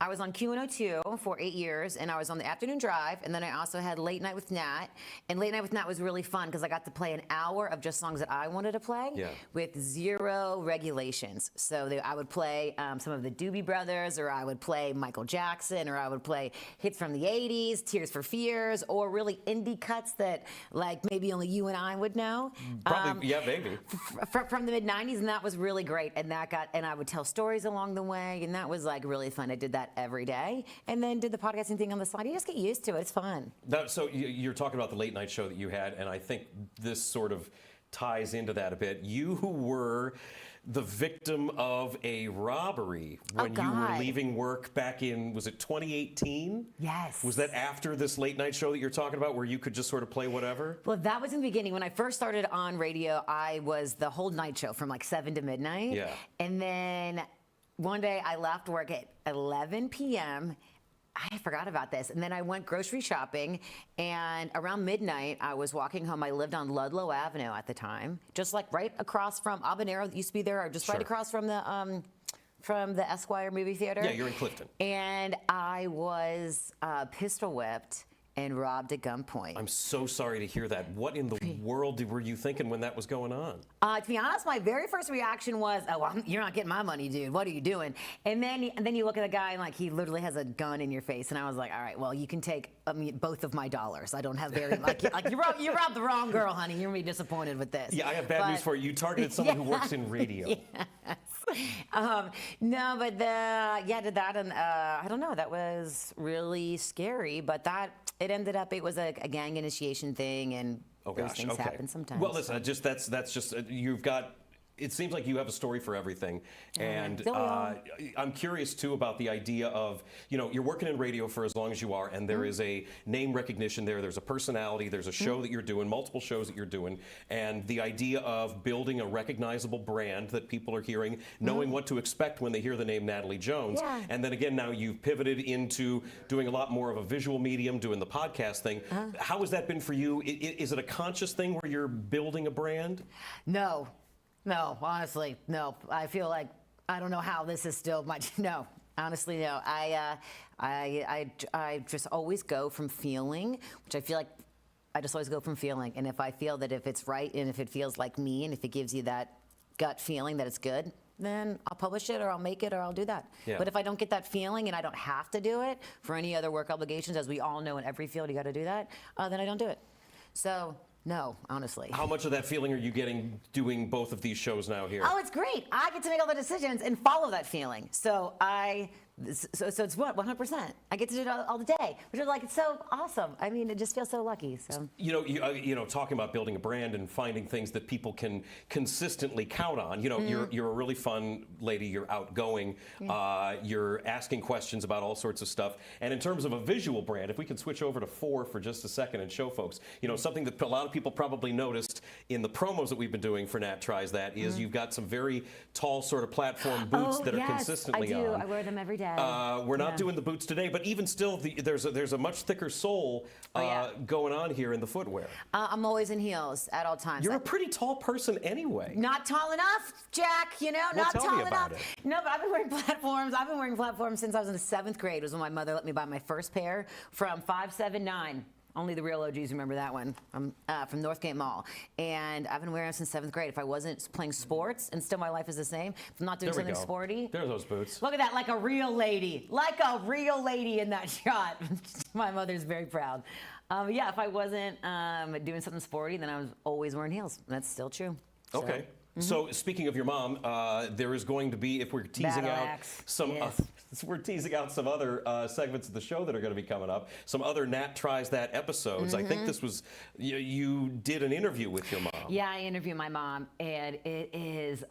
[SPEAKER 1] I was on Q102 for 8 years, and I was on the afternoon drive, and then I also had Late Night with Nat. And Late Night with Nat was really fun because I got to play an hour of just songs that I wanted to play with 0 regulations. So I would play some of the Doobie Brothers, or I would play Michael Jackson, or I would play hits from the 80s, Tears for Fears, or really indie cuts that like maybe only you and I would know.
[SPEAKER 3] Probably, yeah, maybe.
[SPEAKER 1] From the mid-90s, and that was really great. And I would tell stories along the way, and that was like really fun. I did that every day, and then did the podcasting thing on the side. You just get used to it. It's fun.
[SPEAKER 3] So you're talking about the late night show that you had, and I think this sort of ties into that a bit. You were the victim of a robbery when you were leaving work back in, was it 2018?
[SPEAKER 1] Yes.
[SPEAKER 3] Was that after this late night show that you're talking about where you could just sort of play whatever?
[SPEAKER 1] Well, that was in the beginning. When I first started on radio, I was the whole night show from like 7 to midnight.
[SPEAKER 3] Yeah.
[SPEAKER 1] And then one day I left work at 11 p.m. I forgot about this. And then I went grocery shopping, and around midnight, I was walking home. I lived on Ludlow Avenue at the time, just like right across from Habanero that used to be there, or just right across from the Esquire movie theater.
[SPEAKER 3] Yeah, you're in Clifton.
[SPEAKER 1] And I was pistol whipped and robbed at gunpoint.
[SPEAKER 3] I'm so sorry to hear that. What in the world were you thinking when that was going on?
[SPEAKER 1] To be honest, my very first reaction was, "Oh, well, you're not getting my money, dude. What are you doing?" And then you look at the guy and like he literally has a gun in your face, and I was like, "All right, well, you can take both of my dollars. I don't have very like you robbed the wrong girl, honey. You're gonna be disappointed with this."
[SPEAKER 3] Yeah, I have bad news for you. You targeted someone who works in radio.
[SPEAKER 1] Yes. No, but did that, and I don't know. That was really scary, but it ended up. It was a gang initiation thing, and those things happen sometimes.
[SPEAKER 3] Well, listen, that's just you've got. It seems like you have a story for everything, and I'm curious too about the idea of, you know, you're working in radio for as long as you are, and there is a name recognition there. There's a personality. There's a show that you're doing, multiple shows that you're doing, and the idea of building a recognizable brand that people are hearing, knowing what to expect when they hear the name Natalie Jones.
[SPEAKER 1] Yeah.
[SPEAKER 3] And then again, now you've pivoted into doing a lot more of a visual medium, doing the podcast thing. How has that been for you? Is it a conscious thing where you're building a brand?
[SPEAKER 1] No, honestly, no. I feel like I don't know how this is still much. No, honestly, no. I just always go from feeling, which I feel like I just always go from feeling. And if I feel that if it's right and if it feels like me and if it gives you that gut feeling that it's good, then I'll publish it or I'll make it or I'll do that.
[SPEAKER 3] Yeah.
[SPEAKER 1] But if I don't get that feeling and I don't have to do it for any other work obligations, as we all know in every field you got to do that, then I don't do it. So. No, honestly.
[SPEAKER 3] How much of that feeling are you getting doing both of these shows now here?
[SPEAKER 1] Oh, it's great. I get to make all the decisions and follow that feeling. So it's what, 100%. I get to do it all the day, which is like, it's so awesome. I mean, it just feels so lucky. So
[SPEAKER 3] you know, talking about building a brand and finding things that people can consistently count on. You know, you're a really fun lady. You're outgoing. You're asking questions about all sorts of stuff. And in terms of a visual brand, if we could switch over to 4 for just a second and show folks, you know, something that a lot of people probably noticed in the promos that we've been doing for Nat Tries That is you've got some very tall sort of platform boots that are consistently on.
[SPEAKER 1] I do. I wear them every day.
[SPEAKER 3] We're not doing the boots today, but even still, there's a much thicker sole going on here in the footwear. I'm
[SPEAKER 1] always in heels at all times.
[SPEAKER 3] You're a pretty tall person anyway.
[SPEAKER 1] Not tall enough, Jack. You know, not
[SPEAKER 3] tell
[SPEAKER 1] tall
[SPEAKER 3] me about
[SPEAKER 1] enough.
[SPEAKER 3] it.
[SPEAKER 1] No, but I've been wearing platforms. I've been wearing platforms since I was in the 7th grade. Was when my mother let me buy my first pair from 579. Only the real OGs remember that one. I'm from Northgate Mall. And I've been wearing them since 7th grade. If I wasn't playing sports, and still my life is the same, if I'm not doing something sporty.
[SPEAKER 3] There's those boots.
[SPEAKER 1] Look at that, like a real lady. Like a real lady in that shot. My mother's very proud. Yeah, if I wasn't doing something sporty, then I was always wearing heels. That's still true.
[SPEAKER 3] Okay. So speaking of your mom, there is going to be, if we're teasing out some we're teasing out some other segments of the show that are going to be coming up. Some other Nat Tries That episodes. I think this was, you did an interview with your mom.
[SPEAKER 1] Yeah, I interviewed my mom, and it is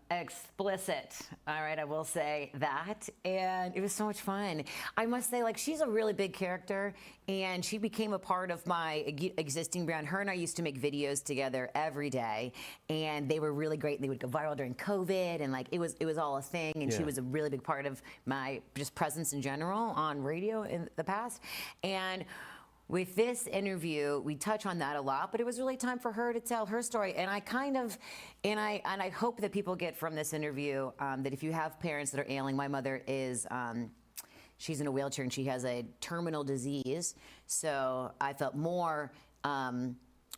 [SPEAKER 1] explicit. All right, I will say that. And it was so much fun. I must say, like, she's a really big character, and she became a part of my existing brand. Her and I used to make videos together every day, and they were really great. They would go viral during COVID, and like it was all a thing. And she was a really big part of my just presence in general on radio in the past. And with this interview, we touch on that a lot, but it was really time for her to tell her story. And I hope that people get from this interview that if you have parents that are ailing, my mother is. She's in a wheelchair and she has a terminal disease. So I felt more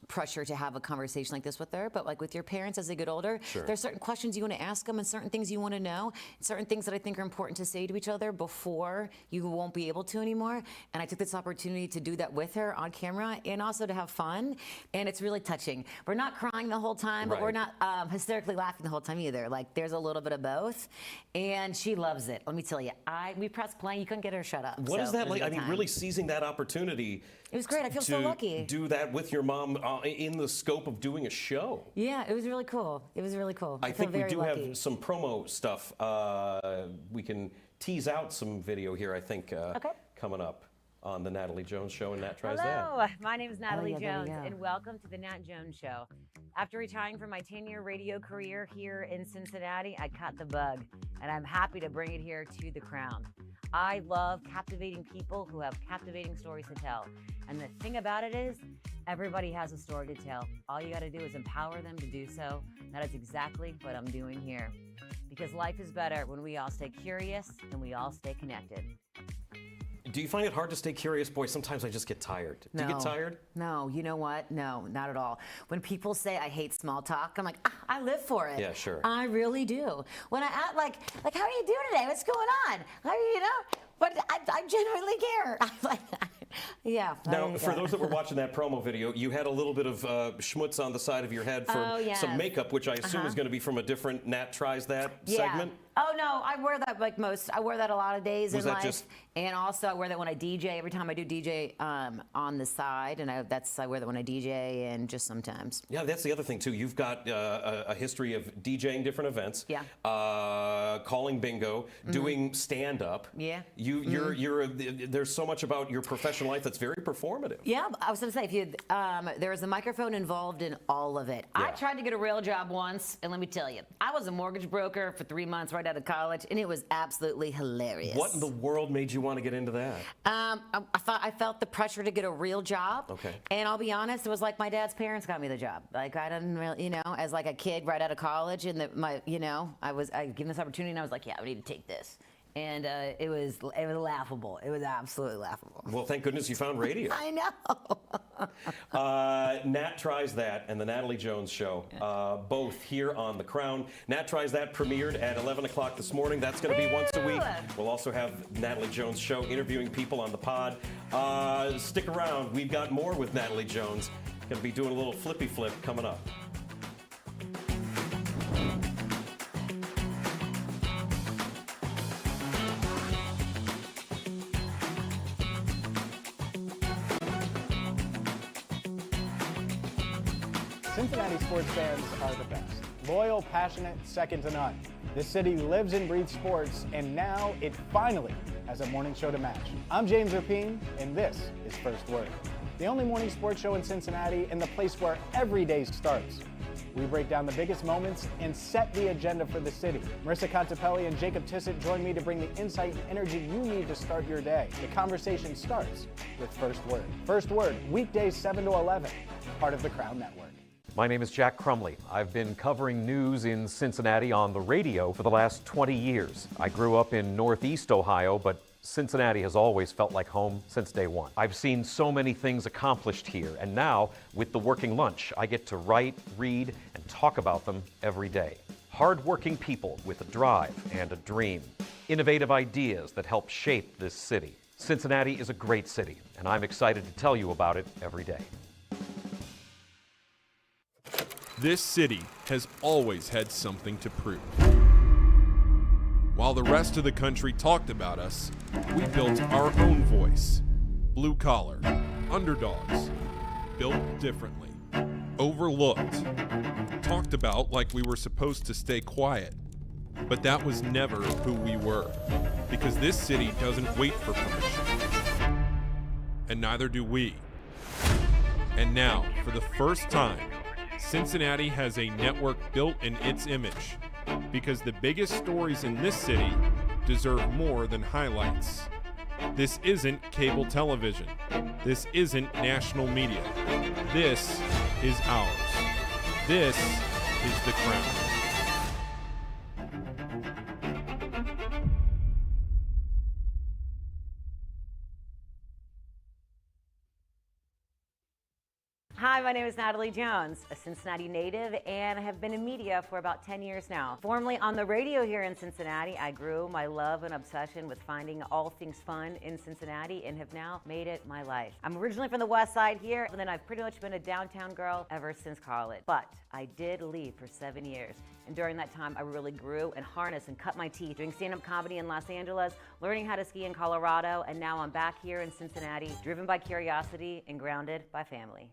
[SPEAKER 1] pressure to have a conversation like this with her, but like with your parents as they get older, there's certain questions you want to ask them and certain things you want to know, certain things that I think are important to say to each other before you won't be able to anymore. And I took this opportunity to do that with her on camera and also to have fun. And it's really touching. We're not crying the whole time, but we're not hysterically laughing the whole time either. Like there's a little bit of both. And she loves it. Let me tell you, we pressed play, you couldn't get her to shut up.
[SPEAKER 3] What is that like? I mean, really seizing that opportunity.
[SPEAKER 1] It was great. I feel so lucky.
[SPEAKER 3] Do that with your mom in the scope of doing a show.
[SPEAKER 1] Yeah, it was really cool. It was really cool.
[SPEAKER 3] I think we do have some promo stuff. We can tease out some video here, I think, coming up on the Natalie Jones Show and Nat Tries That.
[SPEAKER 1] Hello, my name is Natalie Jones, and welcome to the Nat Jones Show. After retiring from my 10-year radio career here in Cincinnati, I caught the bug, and I'm happy to bring it here to the Crown. I love captivating people who have captivating stories to tell. And the thing about it is, everybody has a story to tell. All you got to do is empower them to do so. That is exactly what I'm doing here. Because life is better when we all stay curious and we all stay connected.
[SPEAKER 3] Do you find it hard to stay curious? Boy, sometimes I just get tired. Do you get tired?
[SPEAKER 1] No, you know what? No, not at all. When people say I hate small talk, I'm like, I live for it.
[SPEAKER 3] Yeah, sure.
[SPEAKER 1] I really do. When I act like how are you doing today? What's going on? How are you, But I genuinely care. Yeah.
[SPEAKER 3] Now, for those that were watching that promo video, you had a little bit of schmutz on the side of your head for some makeup, which I assume is going to be from a different Nat Tries That segment.
[SPEAKER 1] Oh no, I wear that like most. I wear that a lot of days in life, and also I wear that when I DJ. Every time I do DJ on the side, and I wear that when I DJ, and just sometimes.
[SPEAKER 3] Yeah, that's the other thing too. You've got a history of DJing different events.
[SPEAKER 1] Yeah.
[SPEAKER 3] Calling bingo, doing stand up.
[SPEAKER 1] Yeah.
[SPEAKER 3] There's so much about your professional life that's very performative.
[SPEAKER 1] Yeah, I was going to say, there is a microphone involved in all of it. Yeah. I tried to get a real job once, and let me tell you, I was a mortgage broker for 3 months right out of college, and it was absolutely hilarious.
[SPEAKER 3] What in the world made you want to get into that?
[SPEAKER 1] I felt the pressure to get a real job.
[SPEAKER 3] Okay.
[SPEAKER 1] And I'll be honest, it was like my dad's parents got me the job. Like I didn't really, as like a kid right out of college, and I was given this opportunity, and I was like, yeah, I need to take this. And it was laughable. It was absolutely laughable.
[SPEAKER 3] Well, thank goodness you found radio.
[SPEAKER 1] I know.
[SPEAKER 3] Nat Tries That and the Natalie Jones Show, both here on The Crown. Nat Tries That premiered at 11 o'clock this morning. That's going to be once a week. We'll also have Natalie Jones Show interviewing people on the pod. Stick around. We've got more with Natalie Jones. Going to be doing a little flippy flip coming up.
[SPEAKER 8] Cincinnati sports fans are the best. Loyal, passionate, second to none. This city lives and breathes sports, and now it finally has a morning show to match. I'm James Rapine, and this is First Word, the only morning sports show in Cincinnati and the place where every day starts. We break down the biggest moments and set the agenda for the city. Marissa Contepelli and Jacob Tissett join me to bring the insight and energy you need to start your day. The conversation starts with First Word. First Word, weekdays 7 to 11, part of the Crown Network.
[SPEAKER 2] My name is Jack Crumley. I've been covering news in Cincinnati on the radio for the last 20 years. I grew up in Northeast Ohio, but Cincinnati has always felt like home since day one. I've seen so many things accomplished here, and now, with the Working Lunch, I get to write, read, and talk about them every day. Hard-working people with a drive and a dream. Innovative ideas that help shape this city. Cincinnati is a great city, and I'm excited to tell you about it every day.
[SPEAKER 7] This city has always had something to prove. While the rest of the country talked about us, we built our own voice. Blue collar, underdogs, built differently, overlooked, talked about like we were supposed to stay quiet. But that was never who we were, because this city doesn't wait for permission. And neither do we. And now, for the first time, Cincinnati has a network built in its image, because the biggest stories in this city deserve more than highlights. This isn't cable television. This isn't national media. This is ours. This is the Crown.
[SPEAKER 1] Hi, my name is Natalie Jones, a Cincinnati native, and I have been in media for about 10 years now. Formerly on the radio here in Cincinnati, I grew my love and obsession with finding all things fun in Cincinnati and have now made it my life. I'm originally from the west side here, and then I've pretty much been a downtown girl ever since college. But I did leave for 7 years, and during that time, I really grew and harnessed and cut my teeth doing stand-up comedy in Los Angeles, learning how to ski in Colorado, and now I'm back here in Cincinnati, driven by curiosity and grounded by family.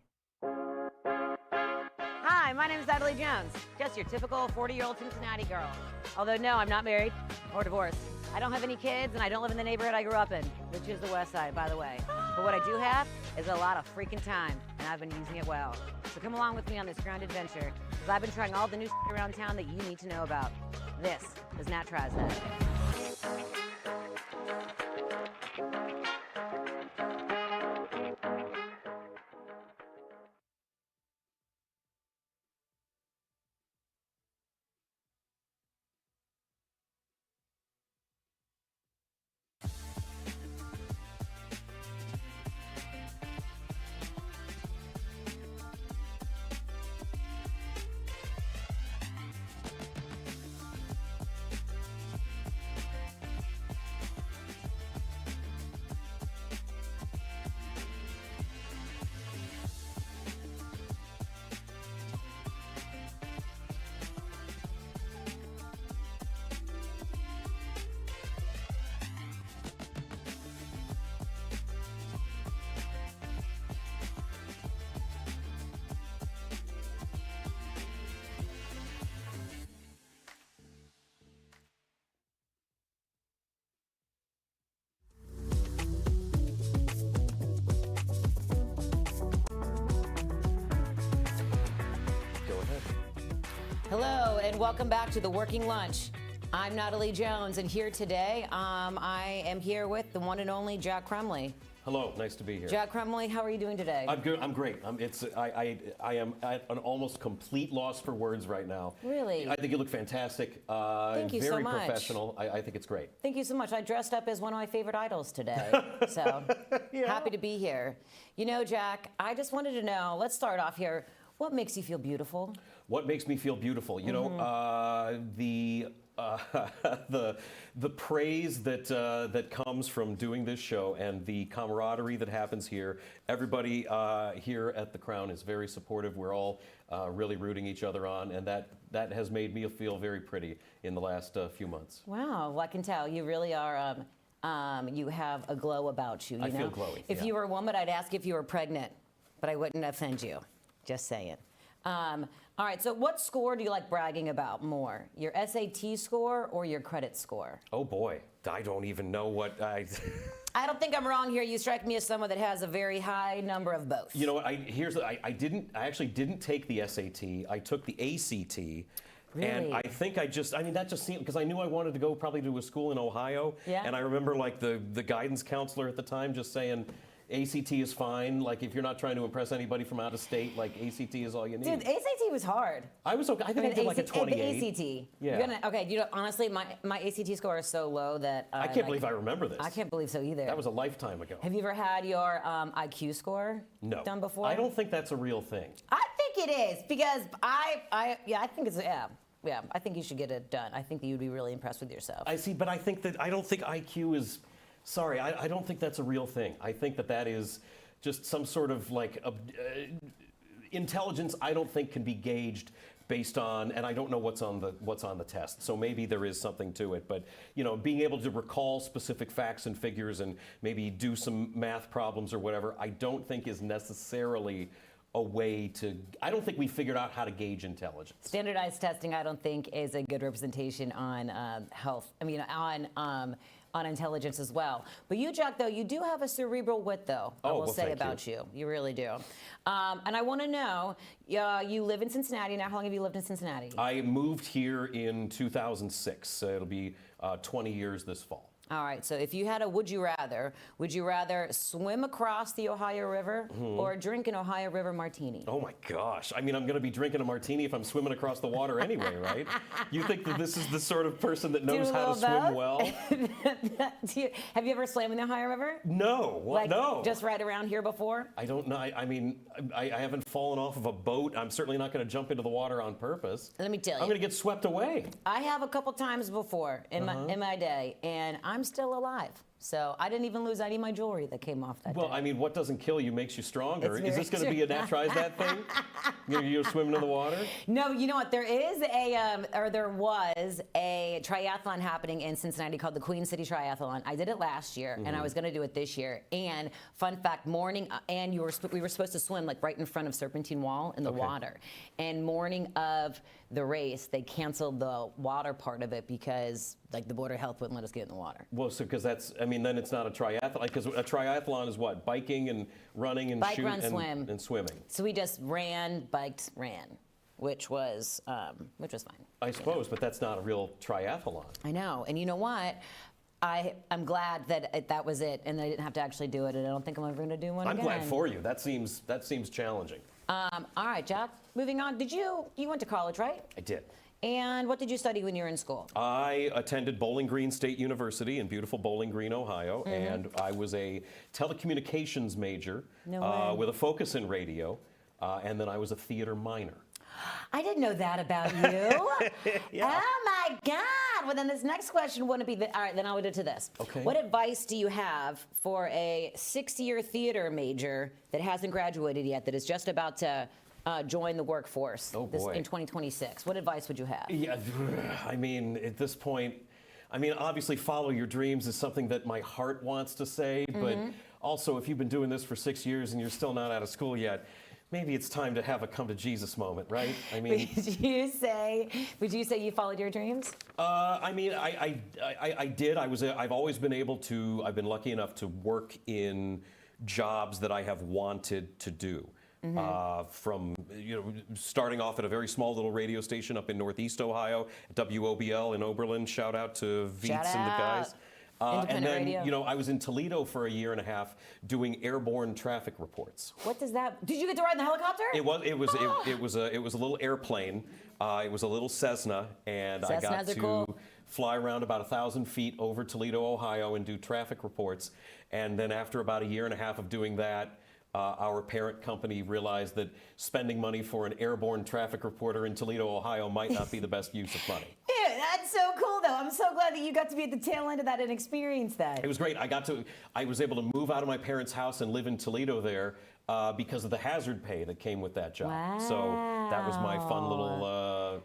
[SPEAKER 1] Hi, my name is Natalie Jones, just your typical 40-year-old Cincinnati girl. Although no, I'm not married or divorced. I don't have any kids and I don't live in the neighborhood I grew up in, which is the west side, by the way. But what I do have is a lot of freaking time, and I've been using it well. So come along with me on this ground adventure, because I've been trying all the new shit around town that you need to know about. This is Nat Tries That. Hello, and welcome back to The Working Lunch. I'm Natalie Jones, and here today, I am here with the one and only Jack Crumley.
[SPEAKER 3] Hello, nice to be here.
[SPEAKER 1] Jack Crumley, how are you doing today?
[SPEAKER 3] I'm good. I'm great. I am at an almost complete loss for words right now.
[SPEAKER 1] Really?
[SPEAKER 3] I think you look fantastic.
[SPEAKER 1] Thank you so
[SPEAKER 3] very
[SPEAKER 1] much.
[SPEAKER 3] professional. I think it's great.
[SPEAKER 1] Thank you so much. I dressed up as one of my favorite idols today, so happy to be here. You know, Jack, I just wanted to know, let's start off here. What makes you feel beautiful?
[SPEAKER 3] What makes me feel beautiful? You know, the praise that comes from doing this show and the camaraderie that happens here. Everybody here at the Crown is very supportive. We're all really rooting each other on, and that has made me feel very pretty in the last few months.
[SPEAKER 1] Wow, well, I can tell you really are. You have a glow about you. You
[SPEAKER 3] I
[SPEAKER 1] know?
[SPEAKER 3] feel glowy.
[SPEAKER 1] If you were a woman, I'd ask if you were pregnant, but I wouldn't offend you. Just saying. All right, so what score do you like bragging about more? Your SAT score or your credit score?
[SPEAKER 3] Oh boy, I don't even know what I...
[SPEAKER 1] I don't think I'm wrong here. You strike me as someone that has a very high number of both.
[SPEAKER 3] You know what, I actually didn't take the SAT. I took the ACT.
[SPEAKER 1] Really?
[SPEAKER 3] And I think that just seemed, because I knew I wanted to go probably to a school in Ohio.
[SPEAKER 1] Yeah.
[SPEAKER 3] And I remember like the guidance counselor at the time just saying, ACT is fine. Like if you're not trying to impress anybody from out of state, like ACT is all you need.
[SPEAKER 1] Dude, ACT was hard.
[SPEAKER 3] I was okay. I think I did like a 28.
[SPEAKER 1] The ACT.
[SPEAKER 3] Yeah.
[SPEAKER 1] Okay, you know, honestly, my ACT score is so low that
[SPEAKER 3] I can't believe I remember this.
[SPEAKER 1] I can't believe so either.
[SPEAKER 3] That was a lifetime ago.
[SPEAKER 1] Have you ever had your IQ score done before?
[SPEAKER 3] I don't think that's a real thing.
[SPEAKER 1] I think it is, because I think it's yeah. I think you should get it done. I think that you'd be really impressed with yourself.
[SPEAKER 3] I see, but I don't think IQ is. Sorry, I don't think that's a real thing. I think that is just some sort of like intelligence. I don't think can be gauged based on, and I don't know what's on the test, so maybe there is something to it, but being able to recall specific facts and figures and maybe do some math problems or whatever, I don't think is necessarily a way to, I don't think we figured out how to gauge intelligence.
[SPEAKER 1] Standardized testing, I don't think, is a good representation on health. I mean, on intelligence as well. But you, Jack, though, you do have a cerebral wit, though, I will say about you. You really do. And I want to know, you live in Cincinnati now. How long have you lived in Cincinnati?
[SPEAKER 3] I moved here in 2006. So it'll be 20 years this fall.
[SPEAKER 1] All right, so if you had a would you rather swim across the Ohio River or drink an Ohio River martini?
[SPEAKER 3] Oh my gosh. I mean, I'm going to be drinking a martini if I'm swimming across the water anyway, right? You think that this is the sort of person that knows how to swim well?
[SPEAKER 1] Have you ever swam in the Ohio River?
[SPEAKER 3] No. No.
[SPEAKER 1] Just right around here before?
[SPEAKER 3] I don't know. I mean, I haven't fallen off of a boat. I'm certainly not going to jump into the water on purpose.
[SPEAKER 1] Let me tell you.
[SPEAKER 3] I'm going to get swept away.
[SPEAKER 1] I have a couple times before in my day, and I'm still alive. So I didn't even lose any of my jewelry that came off that day.
[SPEAKER 3] Well, I mean, what doesn't kill you makes you stronger. Is this going to be a naturalized that thing? You're swimming in the water?
[SPEAKER 1] No, you know what? There was a triathlon happening in Cincinnati called the Queen City Triathlon. I did it last year, and I was going to do it this year. And fun fact, morning, and we were supposed to swim like right in front of Serpentine Wall in the water. And morning of the race, they canceled the water part of it because like the Board of Health wouldn't let us get in the water.
[SPEAKER 3] Well, so because then it's not a triathlon, because a triathlon is what? Biking and running and shooting and swimming. So we just ran, biked, ran, which was fine.
[SPEAKER 1] I
[SPEAKER 3] suppose, but that's not a real triathlon.
[SPEAKER 1] I know, and you know what? I'm glad that that was it, and I didn't have to actually do it, and I don't think I'm ever going to do one again.
[SPEAKER 3] I'm glad for you. That seems challenging.
[SPEAKER 1] All right, Jack. Moving on. You went to college, right?
[SPEAKER 3] I did.
[SPEAKER 1] And what did you study when you were in school?
[SPEAKER 3] I attended Bowling Green State University in beautiful Bowling Green, Ohio, and I was a telecommunications major with a focus in radio, and then I was a theater minor.
[SPEAKER 1] I didn't know that about you.
[SPEAKER 3] Yeah.
[SPEAKER 1] Oh my God. Well, then this next question wouldn't be all right, then I'll do to this.
[SPEAKER 3] Okay.
[SPEAKER 1] What advice do you have for a 6-year theater major that hasn't graduated yet, that is just about to join the workforce in 2026? What advice would you have?
[SPEAKER 3] Yeah, I mean, at this point, obviously follow your dreams is something that my heart wants to say, but also if you've been doing this for 6 years and you're still not out of school yet, maybe it's time to have a come to Jesus moment, right? I mean,
[SPEAKER 1] would you say you followed your dreams?
[SPEAKER 3] I did. I've always been I've been lucky enough to work in jobs that I have wanted to do. From starting off at a very small little radio station up in Northeast Ohio, WOBL in Oberlin. Shout out to Vietz and the guys. And then, radio. I was in Toledo for a year and a half doing airborne traffic reports.
[SPEAKER 1] What does that? Did you get to ride in the helicopter?
[SPEAKER 3] It was a little airplane. It was a little Cessna, and I got to fly around about 1,000 feet over Toledo, Ohio, and do traffic reports. And then after about a year and a half of doing that, our parent company realized that spending money for an airborne traffic reporter in Toledo, Ohio might not be the best use of money.
[SPEAKER 1] Yeah, that's so cool, though. I'm so glad that you got to be at the tail end of that and experience that.
[SPEAKER 3] It was great. I was able to move out of my parents' house and live in Toledo there because of the hazard pay that came with that job.
[SPEAKER 1] Wow.
[SPEAKER 3] So that was my fun little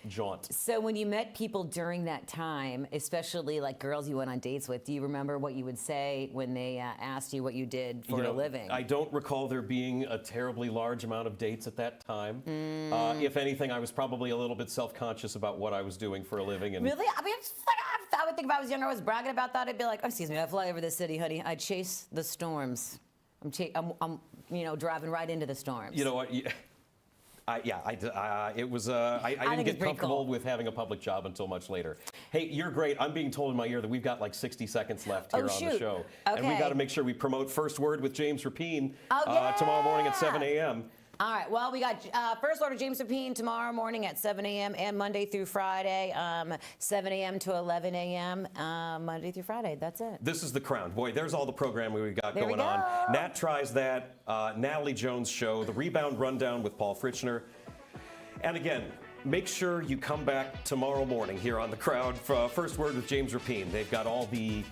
[SPEAKER 3] jaunt.
[SPEAKER 1] So when you met people during that time, especially like girls you went on dates with, do you remember what you would say when they asked you what you did for a living?
[SPEAKER 3] I don't recall there being a terribly large amount of dates at that time. If anything, I was probably a little bit self-conscious about what I was doing for a living. And
[SPEAKER 1] really? I would think if I was younger, I was bragging about that. I'd be like, oh, excuse me, I fly over the city, honey. I chase the storms. I'm driving right into the storms.
[SPEAKER 3] You know what? I didn't get comfortable with having a public job until much later. Hey, you're great. I'm being told in my ear that we've got like 60 seconds left here on the show.
[SPEAKER 1] Okay.
[SPEAKER 3] And we got to make sure we promote First Word with James Rapine tomorrow morning at 7 a.m.
[SPEAKER 1] All right. Well, we got First Order James Rapine tomorrow morning at 7 a.m. and Monday through Friday, 7 a.m. to 11 a.m. Monday through Friday. That's it.
[SPEAKER 3] This is The Crown. Boy, there's all the programming we've got going on. Nat Tries That, Natalie Jones Show, The Rebound Rundown with Paul Fritchner. And again, make sure you come back tomorrow morning here on The Crowd for First Word with James Rapine. They've got all the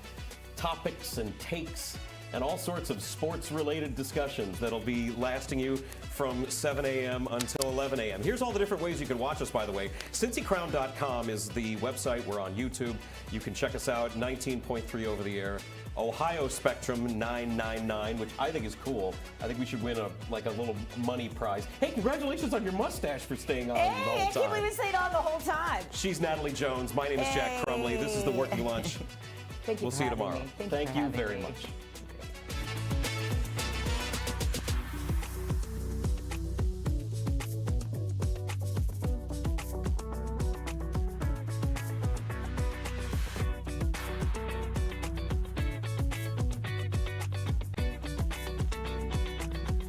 [SPEAKER 3] topics and takes and all sorts of sports-related discussions that'll be lasting you from 7 a.m. until 11 a.m. Here's all the different ways you can watch us, by the way. CincyCrown.com is the website. We're on YouTube. You can check us out, 19.3 over the air. Ohio Spectrum 999, which I think is cool. I think we should win a little money prize. Hey, congratulations on your mustache for staying on the whole time.
[SPEAKER 12] I can't believe it stayed on the whole time.
[SPEAKER 3] She's Natalie Jones. My name is Jack Crumley. This is The Working Lunch.
[SPEAKER 12] Thank you
[SPEAKER 3] We'll
[SPEAKER 12] for
[SPEAKER 3] see you
[SPEAKER 12] having
[SPEAKER 3] tomorrow.
[SPEAKER 12] me.
[SPEAKER 3] Thank you very much.